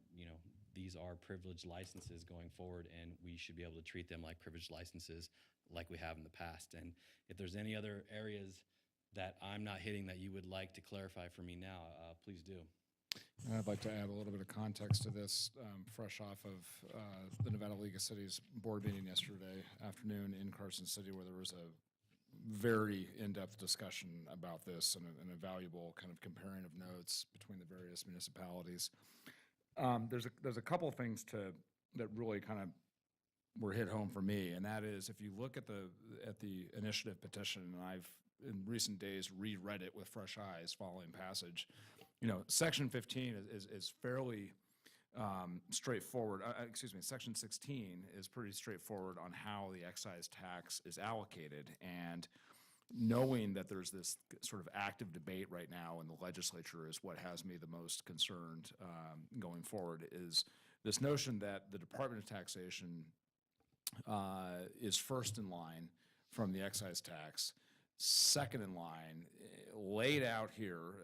these are privileged licenses going forward, and we should be able to treat them like privileged licenses like we have in the past. And if there's any other areas that I'm not hitting that you would like to clarify for me now, please do. And I'd like to add a little bit of context to this, fresh off of the Nevada League of Cities board meeting yesterday afternoon in Carson City, where there was a very in-depth discussion about this and a valuable kind of comparing of notes between the various municipalities. There's a couple of things that really kind of were hit home for me, and that is if you look at the initiative petition, and I've in recent days reread it with fresh eyes following passage, Section 15 is fairly straightforward. Section 16 is pretty straightforward on how the excise tax is allocated, and knowing that there's this sort of active debate right now in the legislature is what has me the most concerned going forward, is this notion that the Department of Taxation is first in line from the excise tax, second in line, laid out here,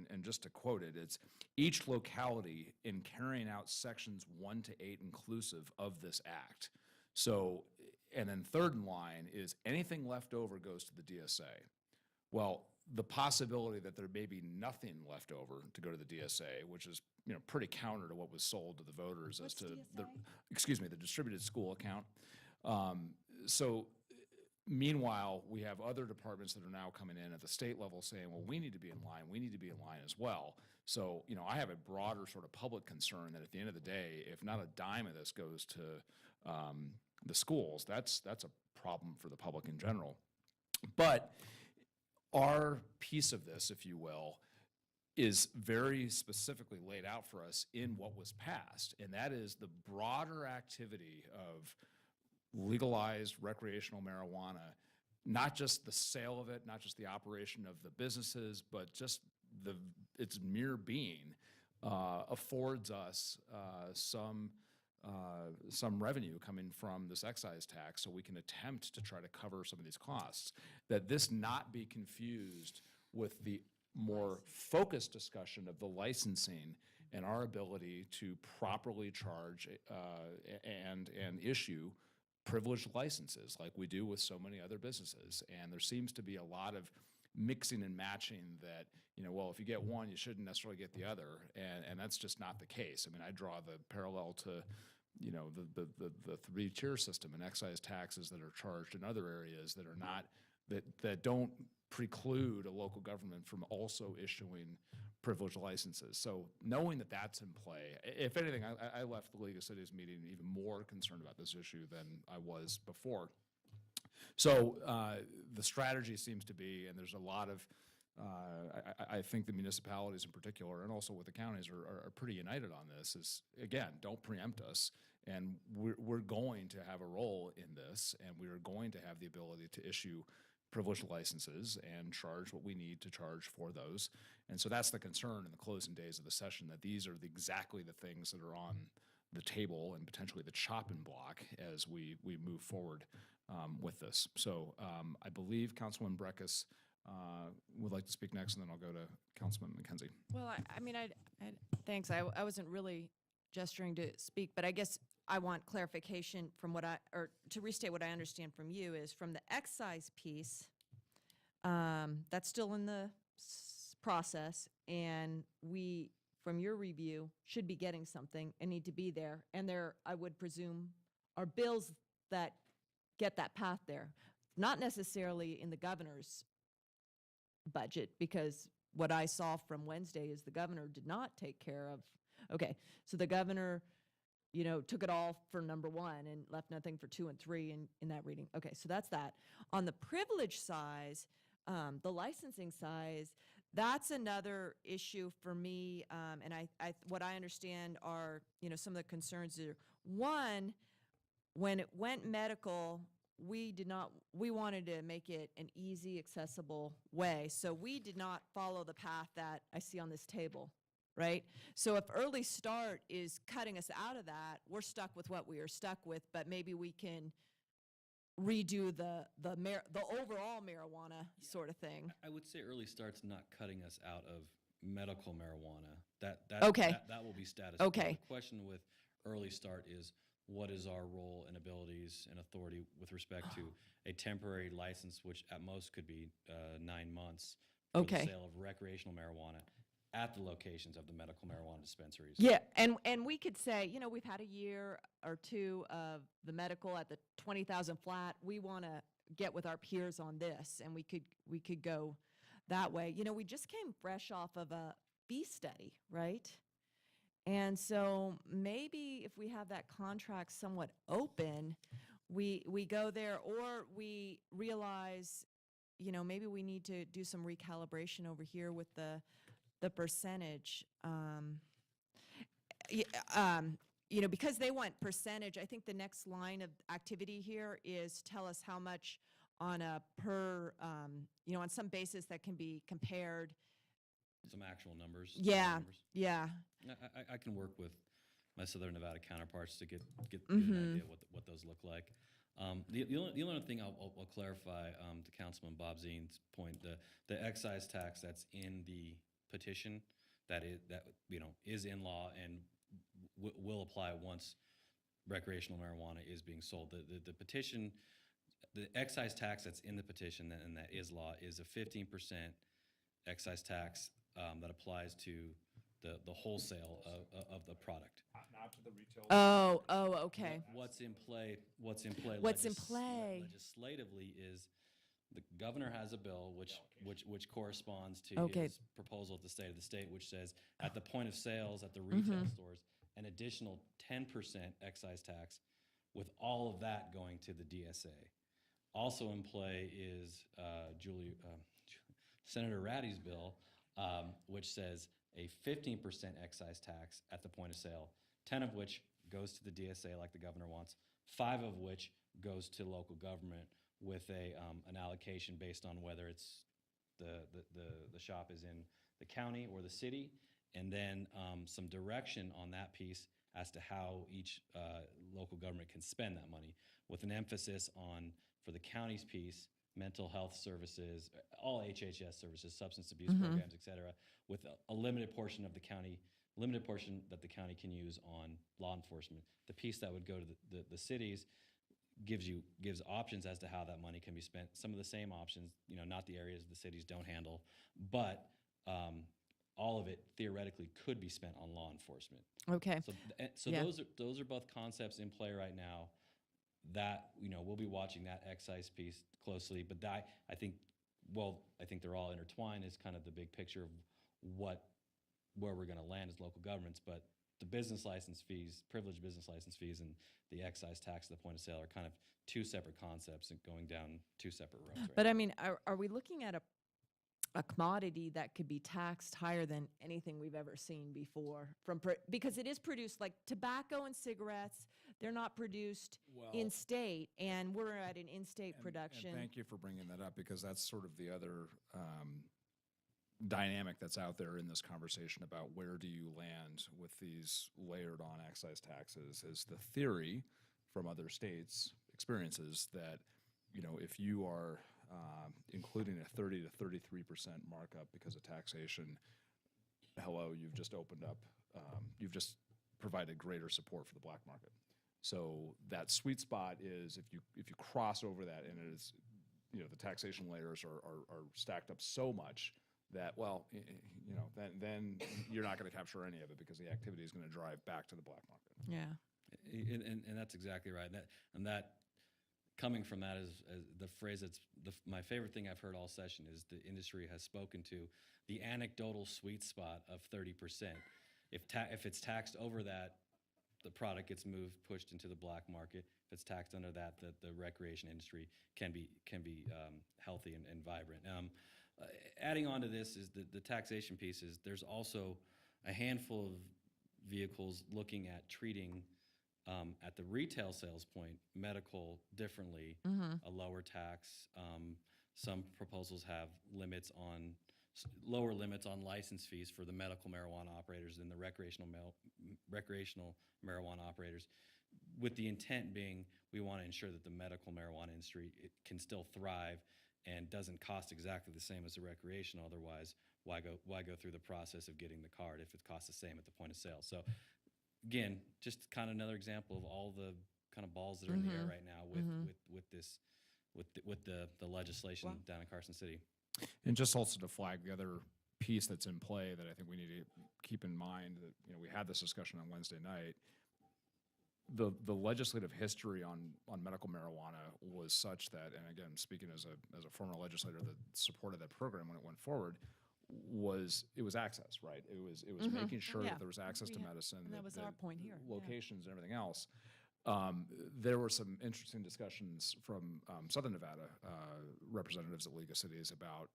and just to quote it, it's each locality in carrying out sections 1 to 8 inclusive of this act. So, and then third in line is anything left over goes to the DSA. Well, the possibility that there may be nothing left over to go to the DSA, which is, pretty counter to what was sold to the voters as to the distributed school account. So meanwhile, we have other departments that are now coming in at the state level saying, well, we need to be in line. We need to be in line as well. So, I have a broader sort of public concern that at the end of the day, if not a dime of this goes to the schools, that's a problem for the public in general. But our piece of this, if you will, is very specifically laid out for us in what was passed, and that is the broader activity of legalized recreational marijuana, not just the sale of it, not just the operation of the businesses, but just its mere being affords us some revenue coming from this excise tax, so we can attempt to try to cover some of these costs. That this not be confused with the more focused discussion of the licensing and our ability to properly charge and issue privileged licenses like we do with so many other businesses. And there seems to be a lot of mixing and matching that, well, if you get one, you shouldn't necessarily get the other. And that's just not the case. I mean, I draw the parallel to, the three-tier system and excise taxes that are charged in other areas that are not, that don't preclude a local government from also issuing privileged licenses. So knowing that that's in play, if anything, I left the League of Cities meeting even more concerned about this issue than I was before. So the strategy seems to be, and there's a lot of, I think the municipalities in particular, and also with the counties, are pretty united on this, is, again, don't preempt us. And we're going to have a role in this, and we are going to have the ability to issue privileged licenses and charge what we need to charge for those. And so that's the concern in the closing days of the session, that these are exactly the things that are on the table and potentially the chopping block as we move forward with this. So I believe Councilman Breckus would like to speak next, and then I'll go to Councilman McKenzie. Well, thanks. I wasn't really gesturing to speak, but I guess I want clarification from or to restate what I understand from you is from the excise piece, that's still in the process, and we, from your review, should be getting something and need to be there. And there, I would presume, are bills that get that path there. Not necessarily in the governor's budget, because what I saw from Wednesday is the governor did not take care of. Okay, so the governor, took it all for number 1 and left nothing for 2 and 3 in that reading. Okay, so that's that. On the privilege size, the licensing size, that's another issue for me. And what I understand are, some of the concerns are, one, when it went medical, we wanted to make it an easy, accessible way. So we did not follow the path that I see on this table, right? So if Early Start is cutting us out of that, we're stuck with what we are stuck with, but maybe we can redo the overall marijuana sort of thing. I would say Early Start's not cutting us out of medical marijuana. Okay. That will be status quo. Okay. The question with Early Start is, what is our role and abilities and authority with respect to a temporary license, which at most could be 9 months for the sale of recreational marijuana at the locations of the medical marijuana dispensaries? Yeah, and we could say, we've had a year or two of the medical at the 20,000 flat. We want to get with our peers on this, and we could go that way. We just came fresh off of a fee study, right? And so maybe if we have that contract somewhat open, we go there, or we realize, maybe we need to do some recalibration over here with the percentage. Because they want percentage, I think the next line of activity here is tell us how much on a per, on some basis that can be compared. Some actual numbers. Yeah, numbers. yeah. I can work with my Southern Nevada counterparts to get an idea what those look like. The only other thing I'll clarify to Councilman Bob Zien's point, the excise tax that's in the petition that is in law and will apply once recreational marijuana is being sold. The petition, the excise tax that's in the petition and that is law is a 15% excise tax that applies to the wholesale of the product. Not to the retail. Okay. What's in play legislatively is the governor has a bill which corresponds to Okay. his proposal at the state, which says at the point of sales at the retail stores, an additional 10% excise tax, with all of that going to the DSA. Also in play is Senator Ratty's bill, which says a 15% excise tax at the point of sale, 10 of which goes to the DSA like the governor wants, 5 of which goes to local government with an allocation based on whether it's the shop is in the county or the city, and then some direction on that piece as to how each local government can spend that money, with an emphasis on, for the county's piece, mental health services, all HHS services, substance abuse programs, et cetera, with a limited portion of the county, that the county can use on law enforcement. The piece that would go to the cities gives options as to how that money can be spent. Some of the same options, not the areas the cities don't handle, but all of it theoretically could be spent on law enforcement. Okay. So Yeah. those are both concepts in play right now. That we'll be watching that excise piece closely, but I think they're all intertwined as kind of the big picture of where we're going to land as local governments. But the business license fees, privileged business license fees, and the excise tax at the point of sale are kind of two separate concepts and going down two separate roads. Right But now. I mean, are we looking at a commodity that could be taxed higher than anything we've ever seen before because it is produced like tobacco and cigarettes, they're not produced in state, and we're at an in-state production. And thank you for bringing that up, because that's sort of the other dynamic that's out there in this conversation about where do you land with these layered on excise taxes, is the theory from other states' experiences that, if you are including a 30 to 33% markup because of taxation, you've just opened up, you've just provided greater support for the black market. So that sweet spot is if you cross over that, and it is, the taxation layers are stacked up so much that, then you're not going to capture any of it, because the activity is going to drive back to the black market. Yeah. And that's exactly right. That coming from that is the phrase that's my favorite thing I've heard all session is the industry has spoken to the anecdotal sweet spot of 30%. If it's taxed over that, the product gets pushed into the black market. If it's taxed under that, the recreation industry can be healthy and vibrant. Adding on to this is the taxation pieces. There's also a handful of vehicles looking at treating at the retail sales point medical differently, a lower tax. Some proposals have lower limits on license fees for the medical marijuana operators than the recreational marijuana operators, with the intent being we want to ensure that the medical marijuana industry can still thrive and doesn't cost exactly the same as the recreational. Otherwise, why go through the process of getting the card if it costs the same at the point of sale? So again, just kind of another example of all the kind of balls that are in the air right now with the legislation down in Carson City. And just also to flag the other piece that's in play that I think we need to keep in mind, that we had this discussion on Wednesday night. The legislative history on medical marijuana was such that, and again, speaking as a former legislator that supported that program when it went forward, it was access, right? It was making sure that there was access to medicine, And that was our point here. Yeah. locations and everything else. There were some interesting discussions from Southern Nevada representatives at League of Cities about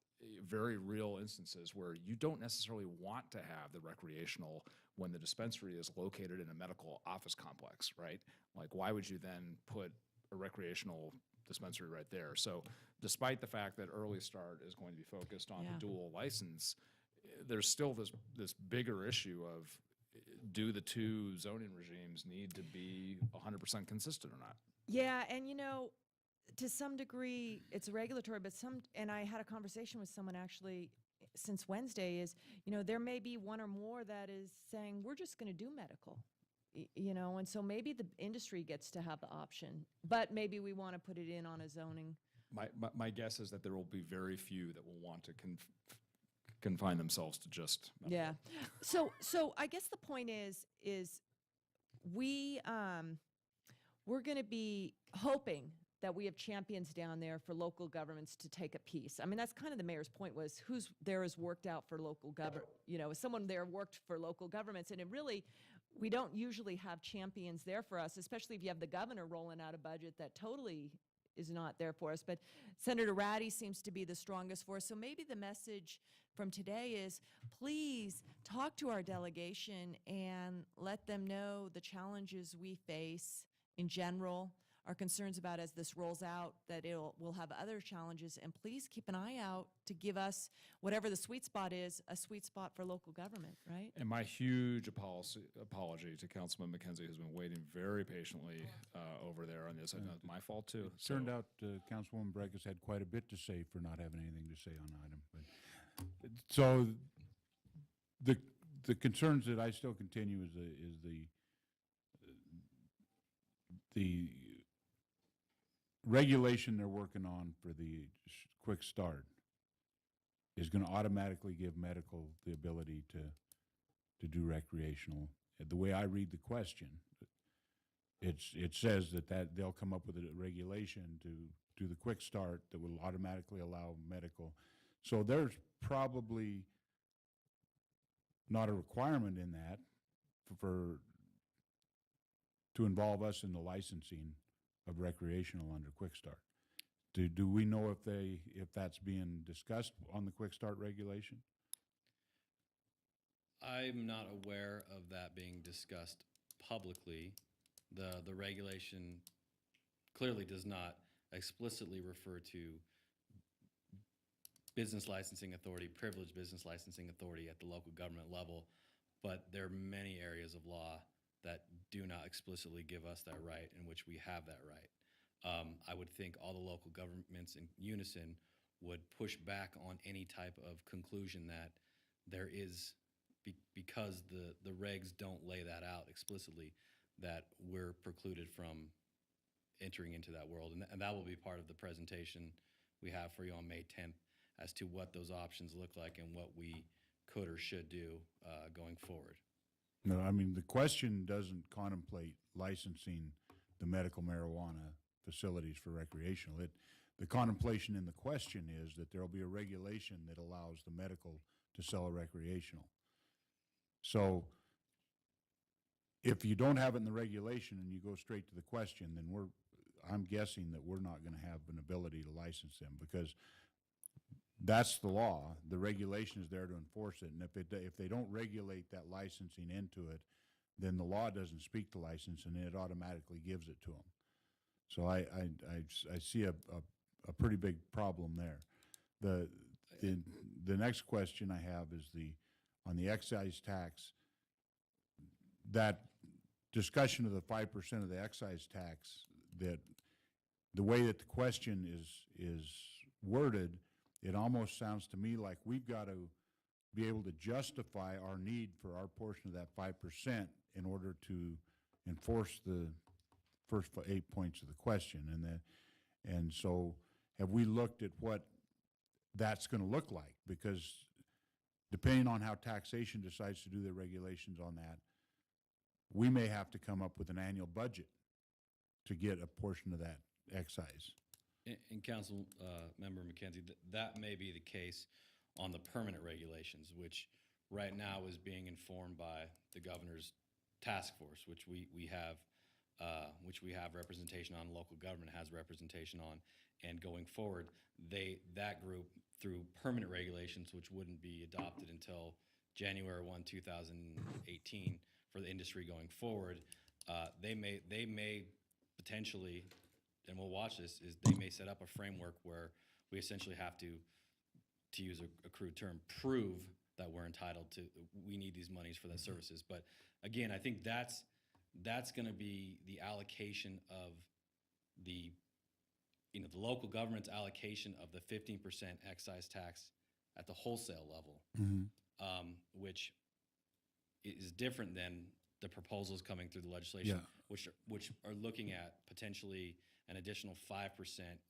very real instances where you don't necessarily want to have the recreational when the dispensary is located in a medical office complex, right? Like, why would you then put a recreational dispensary right there? So despite the fact that Early Start is going to be focused on the dual license, there's still this bigger issue of, do the two zoning regimes need to be 100% consistent or not? Yeah, and to some degree, it's regulatory, but and I had a conversation with someone actually since Wednesday, is, there may be one or more that is saying, we're just going to do medical, and so maybe the industry gets to have the option, but maybe we want to put it in on a zoning. My guess is that there will be very few that will want to confine themselves to just. Yeah. So I guess the point is we, we're going to be hoping that we have champions down there for local governments to take a piece. I mean, that's kind of the mayor's point, was who's there has worked out for local government, someone there worked for local governments. And it really, we don't usually have champions there for us, especially if you have the governor rolling out a budget that totally is not there for us. But Senator Ratty seems to be the strongest for us. So maybe the message from today is, please talk to our delegation and let them know the challenges we face in general, our concerns about as this rolls out, that we'll have other challenges. And please keep an eye out to give us, whatever the sweet spot is, a sweet spot for local government, right? And my huge apology to Councilman McKenzie, who's been waiting very patiently over there on this. I know it's my fault too. It turned out Councilwoman Bregas had quite a bit to say for not having anything to say on the item. But, so the concerns that I still continue is the regulation they're working on for the quick start is going to automatically give medical the ability to do recreational. The way I read the question, it says that they'll come up with a regulation to do the quick start that will automatically allow medical. So there's probably not a requirement in that to involve us in the licensing of recreational under quick start. Do we know if that's being discussed on the quick start regulation? I'm not aware of that being discussed publicly. The regulation clearly does not explicitly refer to business licensing authority, privileged business licensing authority at the local government level, but there are many areas of law that do not explicitly give us that right, in which we have that right. I would think all the local governments in unison would push back on any type of conclusion that there is, because the regs don't lay that out explicitly, that we're precluded from entering into that world. And that will be part of the presentation we have for you on May 10th as to what those options look like and what we could or should do going forward. No, I mean, the question doesn't contemplate licensing the medical marijuana facilities for recreational. The contemplation in the question is that there will be a regulation that allows the medical to sell a recreational. So if you don't have it in the regulation and you go straight to the question, then I'm guessing that we're not going to have an ability to license them, because that's the law. The regulation is there to enforce it. And if they don't regulate that licensing into it, then the law doesn't speak to license, and it automatically gives it to them. So I see a pretty big problem there. The next question I have is on the excise tax. That discussion of the 5% of the excise tax, that the way that the question is worded, it almost sounds to me like we've got to be able to justify our need for our portion of that 5% in order to enforce the first 8 points of the question. And so have we looked at what that's going to look like? Because depending on how taxation decides to do their regulations on that, we may have to come up with an annual budget to get a portion of that excise. And Council Member McKenzie, that may be the case on the permanent regulations, which right now is being informed by the governor's task force, which we have representation on, local government has representation on, and going forward, that group, through permanent regulations, which wouldn't be adopted until January 1, 2018, for the industry going forward, they may potentially, and we'll watch this, is they may set up a framework where we essentially have to use a crude term, prove that we're entitled to, we need these monies for the services. But again, I think that's going to be the allocation of the local government's allocation of the 15% excise tax at the wholesale level, which is different than the proposals coming through the legislation, which are looking at potentially an additional 5%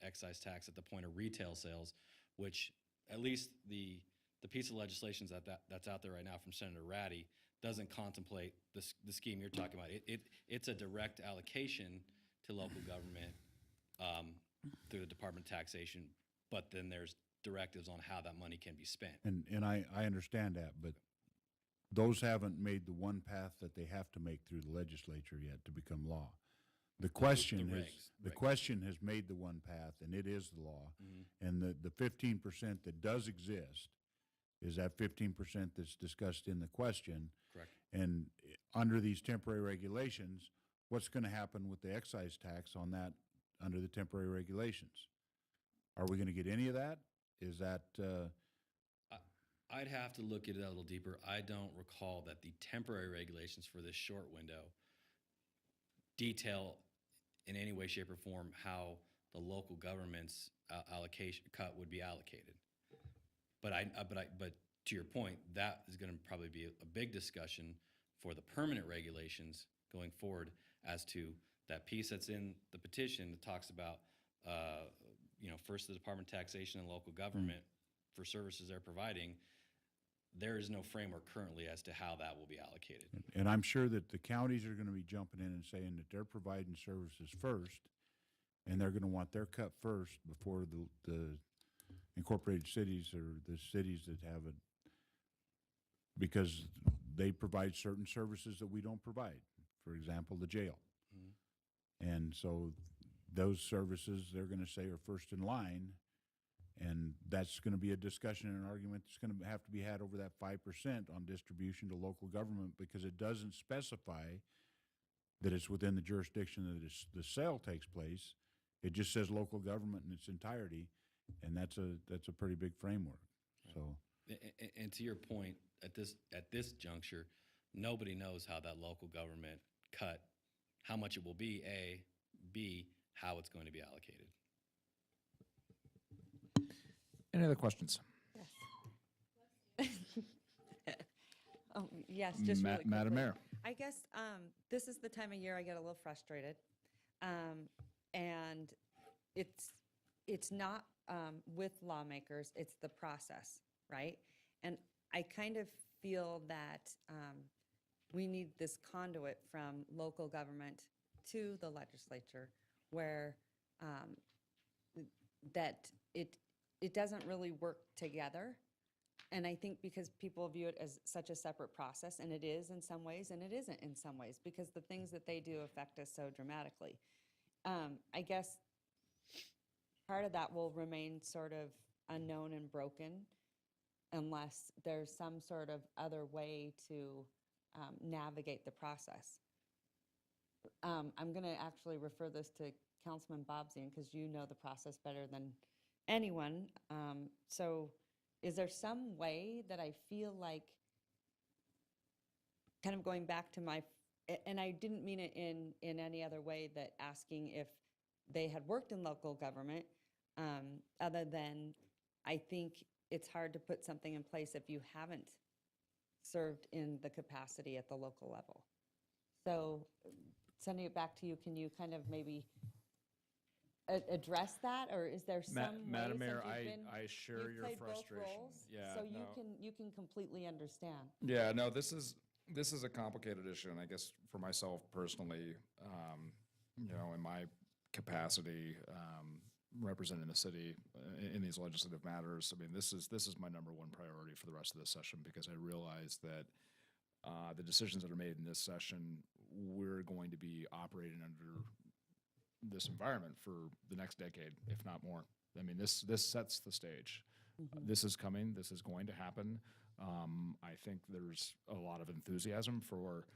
excise tax at the point of retail sales, which at least the the piece of legislation that's out there right now from Senator Ratty doesn't contemplate the scheme you're talking about. It's a direct allocation to local government through the Department of Taxation, but then there's directives on how that money can be spent. And I understand that, but those haven't made the one path that they have to make through the legislature yet to become law. The question the has, regs, the right. question has made the one path, and it is the law. And the 15% that does exist is that 15% that's discussed in the question. Correct. And under these temporary regulations, what's going to happen with the excise tax on that under the temporary regulations? Are we going to get any of that? Is that, I'd have to look at it a little deeper. I don't recall that the temporary regulations for this short window detail in any way, shape, or form how the local government's allocation cut would be allocated. But to your point, that is going to probably be a big discussion for the permanent regulations going forward as to that piece that's in the petition that talks about, first the Department of Taxation and local government for services they're providing. There is no framework currently as to how that will be allocated. and I'm sure that the counties are going to be jumping in and saying that they're providing services first, and they're going to want their cut first before the incorporated cities or the cities that have it, because they provide certain services that we don't provide. For example, the jail. And so those services, they're going to say, are first in line, and that's going to be a discussion and an argument that's going to have to be had over that 5% on distribution to local government, because it doesn't specify that it's within the jurisdiction that the sale takes place. It just says local government in its entirety, and that's a pretty big framework. So, and to your point, at this juncture, nobody knows how that local government cut, how much it will be, A, B, how it's going to be allocated. Any other questions? Oh, yes, just really quickly. Madam Mayor. I guess this is the time of year I get a little frustrated. And it's not with lawmakers, it's the process, right? And I kind of feel that we need this conduit from local government to the legislature, where that it doesn't really work together. And I think because people view it as such a separate process, and it is in some ways, and it isn't in some ways, because the things that they do affect us so dramatically. I guess part of that will remain sort of unknown and broken unless there's some sort of other way to navigate the process. I'm going to actually refer this to Councilman Bobzian, because you know the process better than anyone. So is there some way that I feel like, kind of going back to and I didn't mean it in any other way, that asking if they had worked in local government, other than I think it's hard to put something in place if you haven't served in the capacity at the local level. So sending it back to you, can you kind of maybe address that, or is there some way, Madam Mayor, since you've I share you've your played both frustration. roles, Yeah, so no. you can completely understand. Yeah, no, this is a complicated issue, and I guess for myself personally, in my capacity representing the city in these legislative matters, I mean, this is my number one priority for the rest of this session, because I realize that the decisions that are made in this session, we're going to be operating under this environment for the next decade, if not more. I mean, this sets the stage. This is coming. This is going to happen. I think there's a lot of enthusiasm for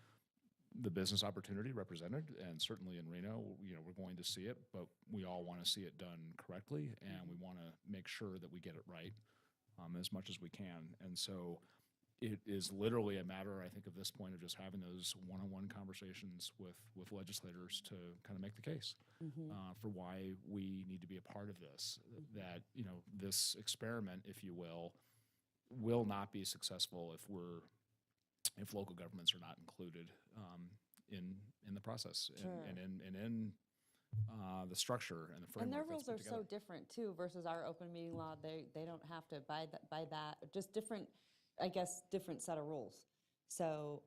the business opportunity represented, and certainly in Reno, we're going to see it, but we all want to see it done correctly, and we want to make sure that we get it right as much as we can. And so it is literally a matter, I think, of this point of just having those one-on-one conversations with legislators to kind of make the case for why we need to be a part of this. That, this experiment, if you will not be successful if local governments are not included in the process. Sure. And in the structure and the And their framework rules that's are put so together. different too versus our open meeting law. They don't have to by that, just different, I guess, different set of rules. So,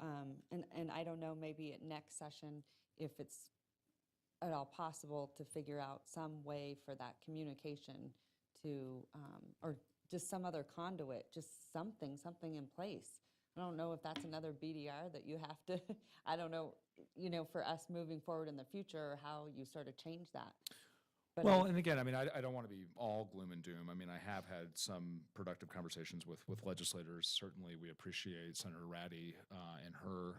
and I don't know, maybe at next session, if it's at all possible to figure out some way for that communication to, or just some other conduit, just something in place. I don't know if that's another BDR that you have to, I don't know, for us moving forward in the future, or how you sort of change that. But Well, and again, I mean, I don't want to be all gloom and doom. I mean, I have had some productive conversations with legislators. Certainly, we appreciate Senator Ratty and her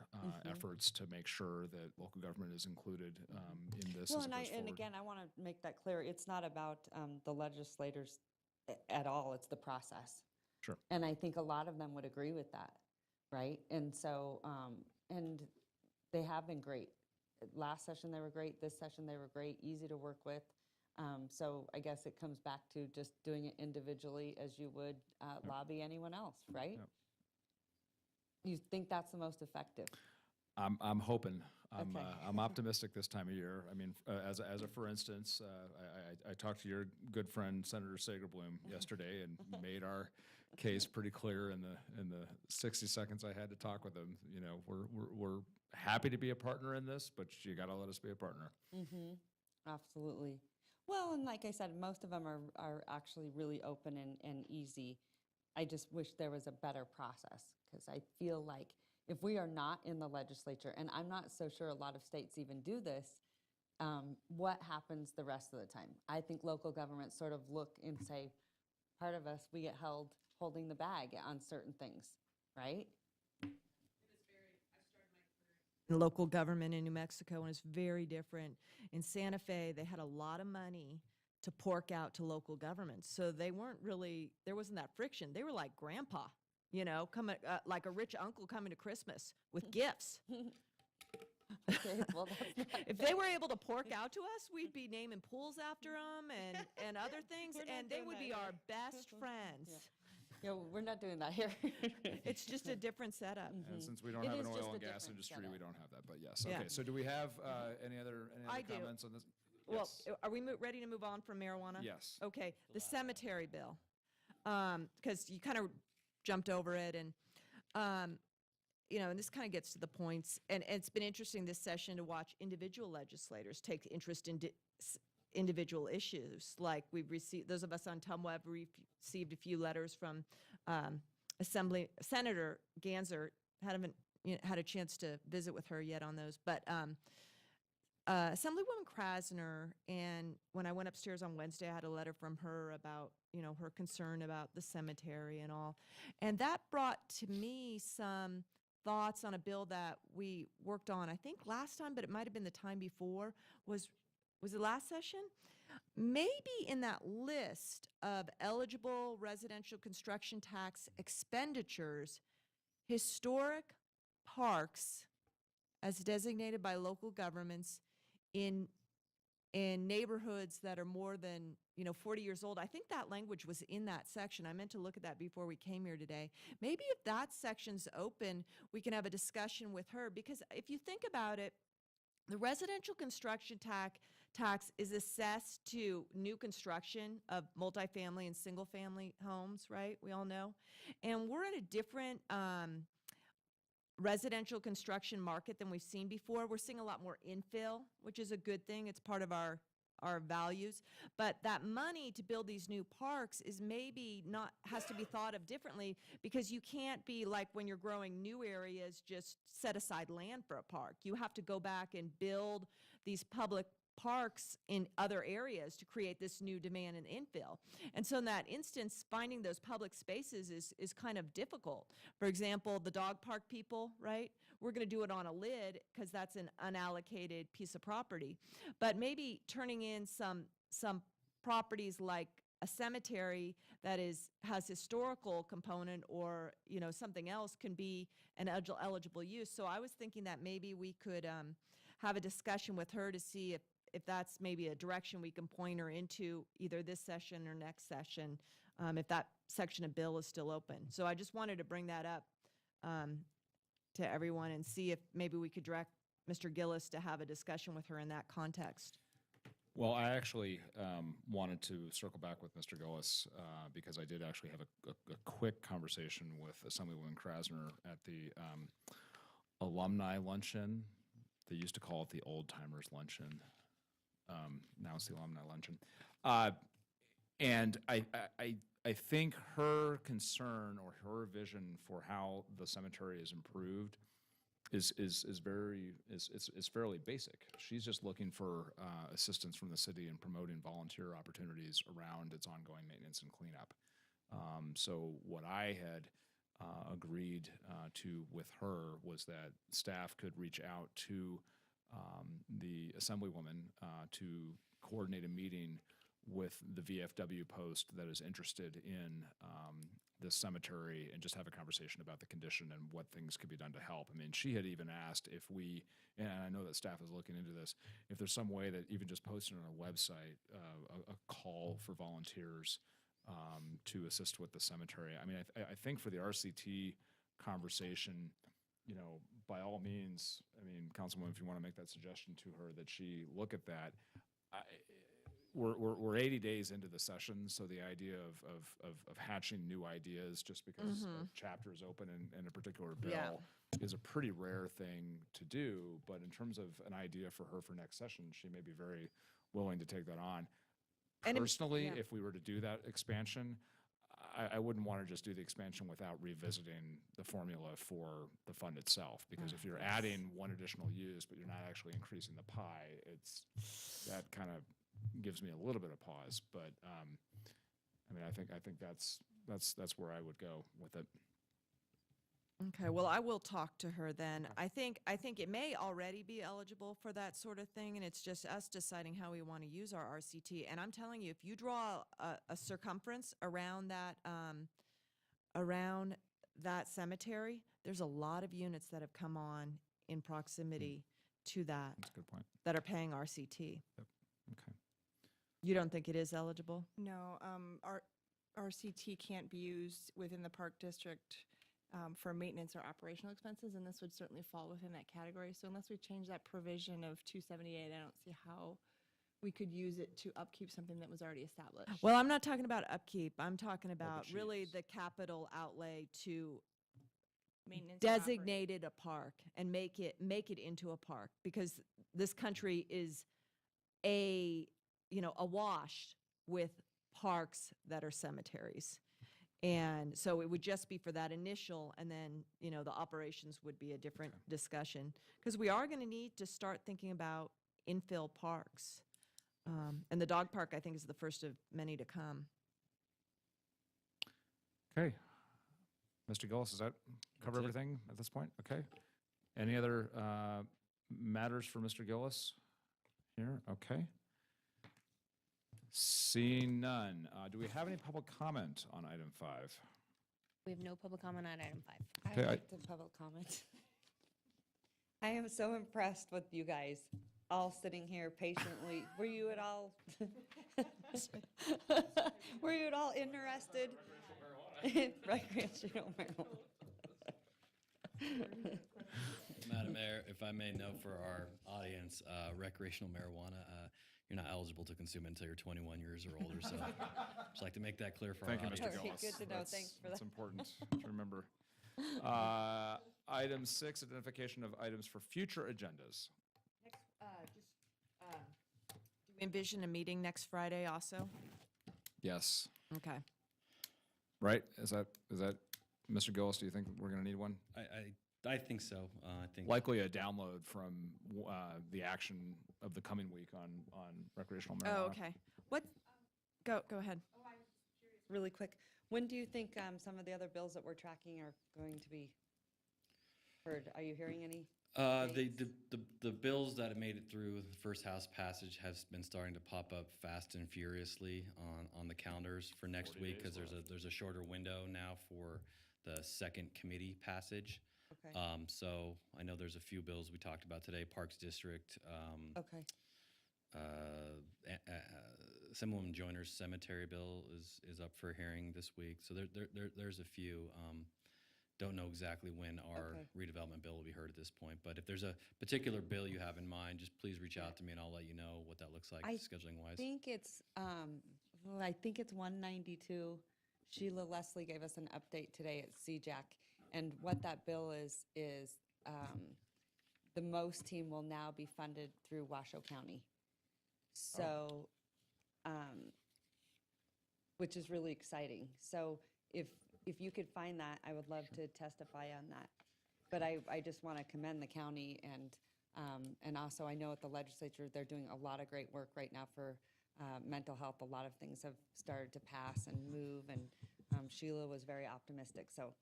efforts to make sure that local government is included in this Well, as it goes and forward. again, I want to make that clear. It's not about the legislators at all. It's the process. Sure. And I think a lot of them would agree with that, right? And so, and they have been great. Last session, they were great. This session, they were great, easy to work with. So I guess it comes back to just doing it individually as you would lobby anyone else, right? Yep. You think that's the most effective? I'm hoping. Okay. I'm optimistic this time of year. I mean, as a for instance, I talked to your good friend Senator Sagerblum yesterday and made our case pretty clear in the 60 seconds I had to talk with him. You know, we're happy to be a partner in this, but you got to let us be a partner. Mm-hmm. Absolutely. Well, and like I said, most of them are actually really open and easy. I just wish there was a better process, because I feel like if we are not in the legislature, and I'm not so sure a lot of states even do this, what happens the rest of the time? I think local governments sort of look and say, part of us, we get held holding the bag on certain things, right? In local government in New Mexico, and it's very different. In Santa Fe, they had a lot of money to pork out to local governments, so they weren't really, there wasn't that friction. They were like grandpa, coming like a rich uncle coming to Christmas with gifts. Okay, well, that's not If they were able to pork out to us, we'd be naming pools after them and other things, We're not and they doing would that be our here. best friends. Yeah, we're not doing that here. It's just a different setup. And since we don't It have an is just oil a and gas different industry, setup. we don't have that. But yes, Yeah. okay. So do we have any other I do. comments on this? Well, Yes. are we ready to move on from marijuana? Yes. Okay, the cemetery bill, because you kind of jumped over it, and and this kind of gets to the points. And it's been interesting this session to watch individual legislators take interest in individual issues. Like we've received, those of us on Tumweb received a few letters from Senator Ganser. Haven't had a chance to visit with her yet on those, but. Assemblywoman Krasner, and when I went upstairs on Wednesday, I had a letter from her about, her concern about the cemetery and all. And that brought to me some thoughts on a bill that we worked on, I think last time, but it might have been the time before. Was it last session? Maybe in that list of eligible residential construction tax expenditures, historic parks as designated by local governments in neighborhoods that are more than 40 years old. I think that language was in that section. I meant to look at that before we came here today. Maybe if that section's open, we can have a discussion with her, because if you think about it, the residential construction tax is assessed to new construction of multifamily and single family homes, right? We all know. And we're at a different residential construction market than we've seen before. We're seeing a lot more infill, which is a good thing. It's part of our values. But that money to build these new parks is maybe not, has to be thought of differently, because you can't be like when you're growing new areas, just set aside land for a park. You have to go back and build these public parks in other areas to create this new demand and infill. And so in that instance, finding those public spaces is kind of difficult. For example, the dog park people, right? We're going to do it on a lid because that's an unallocated piece of property. But maybe turning in some properties like a cemetery that has historical component, or something else, can be an eligible use. So I was thinking that maybe we could have a discussion with her to see if that's maybe a direction we can point her into either this session or next session, if that section of bill is still open. So I just wanted to bring that up to everyone and see if maybe we could direct Mr. Gillis to have a discussion with her in that context. Well, I actually wanted to circle back with Mr. Gillis because I did actually have a quick conversation with Assemblywoman Krasner at the alumni luncheon. They used to call it the old timers luncheon. Now it's the alumni luncheon. And I think her concern or her vision for how the cemetery is improved is fairly basic. She's just looking for assistance from the city in promoting volunteer opportunities around its ongoing maintenance and cleanup. So what I had agreed to with her was that staff could reach out to the Assemblywoman to coordinate a meeting with the VFW post that is interested in this cemetery and just have a conversation about the condition and what things could be done to help. I mean, she had even asked if we, and I know that staff is looking into this, if there's some way that even just posting on our website a call for volunteers to assist with the cemetery. I mean, I think for the RCT conversation, you know, by all means, I mean, Councilwoman, if you want to make that suggestion to her that she look at that. We're 80 days into the session, so the idea of hatching new ideas just because a chapter is open in a particular bill is a pretty rare thing to do. But in terms of an idea for her for next session, she may be very willing to take that on. And Personally, if we were to do that expansion, I wouldn't want to just do the expansion without revisiting the formula for the fund itself. Because if you're adding one additional use, but you're not actually increasing the pie, that kind of gives me a little bit of pause. But I mean, I think that's where I would go with it. Okay, well, I will talk to her then. I think it may already be eligible for that sort of thing, and it's just us deciding how we want to use our RCT. And I'm telling you, if you draw a circumference around that cemetery, there's a lot of units that have come on in proximity to that That's a good point. that are paying RCT. Yep. Okay. You don't think it is eligible? No, our RCT can't be used within the park district for maintenance or operational expenses, and this would certainly fall within that category. So unless we change that provision of 278, I don't see how we could use it to upkeep something that was already established. Well, I'm not talking about upkeep. I'm talking about the really chiefs. the capital outlay to Maintenance and operation. designate it a park and make it into a park, because this country is awash with parks that are cemeteries. And so it would just be for that initial, and then, the operations would be a different discussion. Because we are going to need to start thinking about infill parks. And the dog park, I think, is the first of many to come. Okay. Mr. Gillis, does that cover That's it. everything at this point? Okay. Any other matters for Mr. Gillis here? Okay. Seeing none, do we have any public comment on item 5? We have no public comment on item 5. Okay, I'd like to public comment. I am so impressed with you guys, all sitting here patiently. Were you at all interested in recreational marijuana? Madam Mayor, if I may note for our audience, recreational marijuana, you're not eligible to consume it until you're 21 years or older. So just like to make that clear for Thank our you, Mr. audience. Okay, Gillis. good to know. That's- Thanks for That's that. important to remember. Item 6, identification of items for future agendas. Do we envision a meeting next Friday also? Yes. Okay. Right? Is that Mr. Gillis, do you think we're going to need one? I think so. I think Likely a download from the action of the coming week on recreational marijuana. Oh, okay. Go ahead. Really quick, when do you think some of the other bills that we're tracking are going to be heard? Are you hearing any? the bills that have made it through the first House passage has been starting to pop up fast and furiously on the calendars for next 40 week, because days there's a shorter window now for the second committee passage. Okay. So I know there's a few bills we talked about today. Parks District, Okay. Assemblywoman Joyner's cemetery bill is up for hearing this week. So there's a few. don't know exactly when our Okay. redevelopment bill will be heard at this point. But if there's a particular bill you have in mind, just please reach out to me and I'll let you know what that looks like I scheduling wise. I think it's 192. Sheila Leslie gave us an update today at CJAC. And what that bill is the most team will now be funded through Washoe County. So, which is really exciting. So if you could find that, I would love to testify on that. But I just want to commend the county and also I know at the legislature, they're doing a lot of great work right now for mental health. A lot of things have started to pass and move, and Sheila was very optimistic. So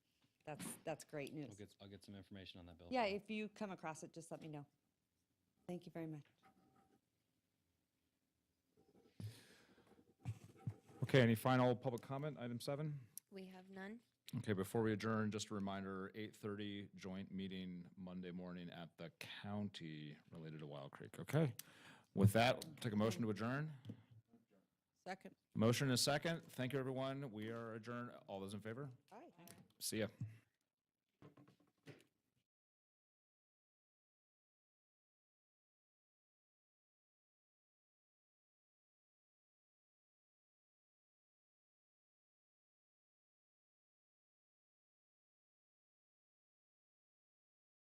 that's great news. I'll get some information on that bill. Yeah, if you come across it, just let me know. Thank you very much. Okay, any final public comment, item 7? We have none. Okay, before we adjourn, just a reminder, 8:30 joint meeting Monday morning at the county related to Wild Creek, okay? With that, take a motion to adjourn. Second. Motion is second. Thank you, everyone. We are adjourned. All those in favor? Aye. See ya.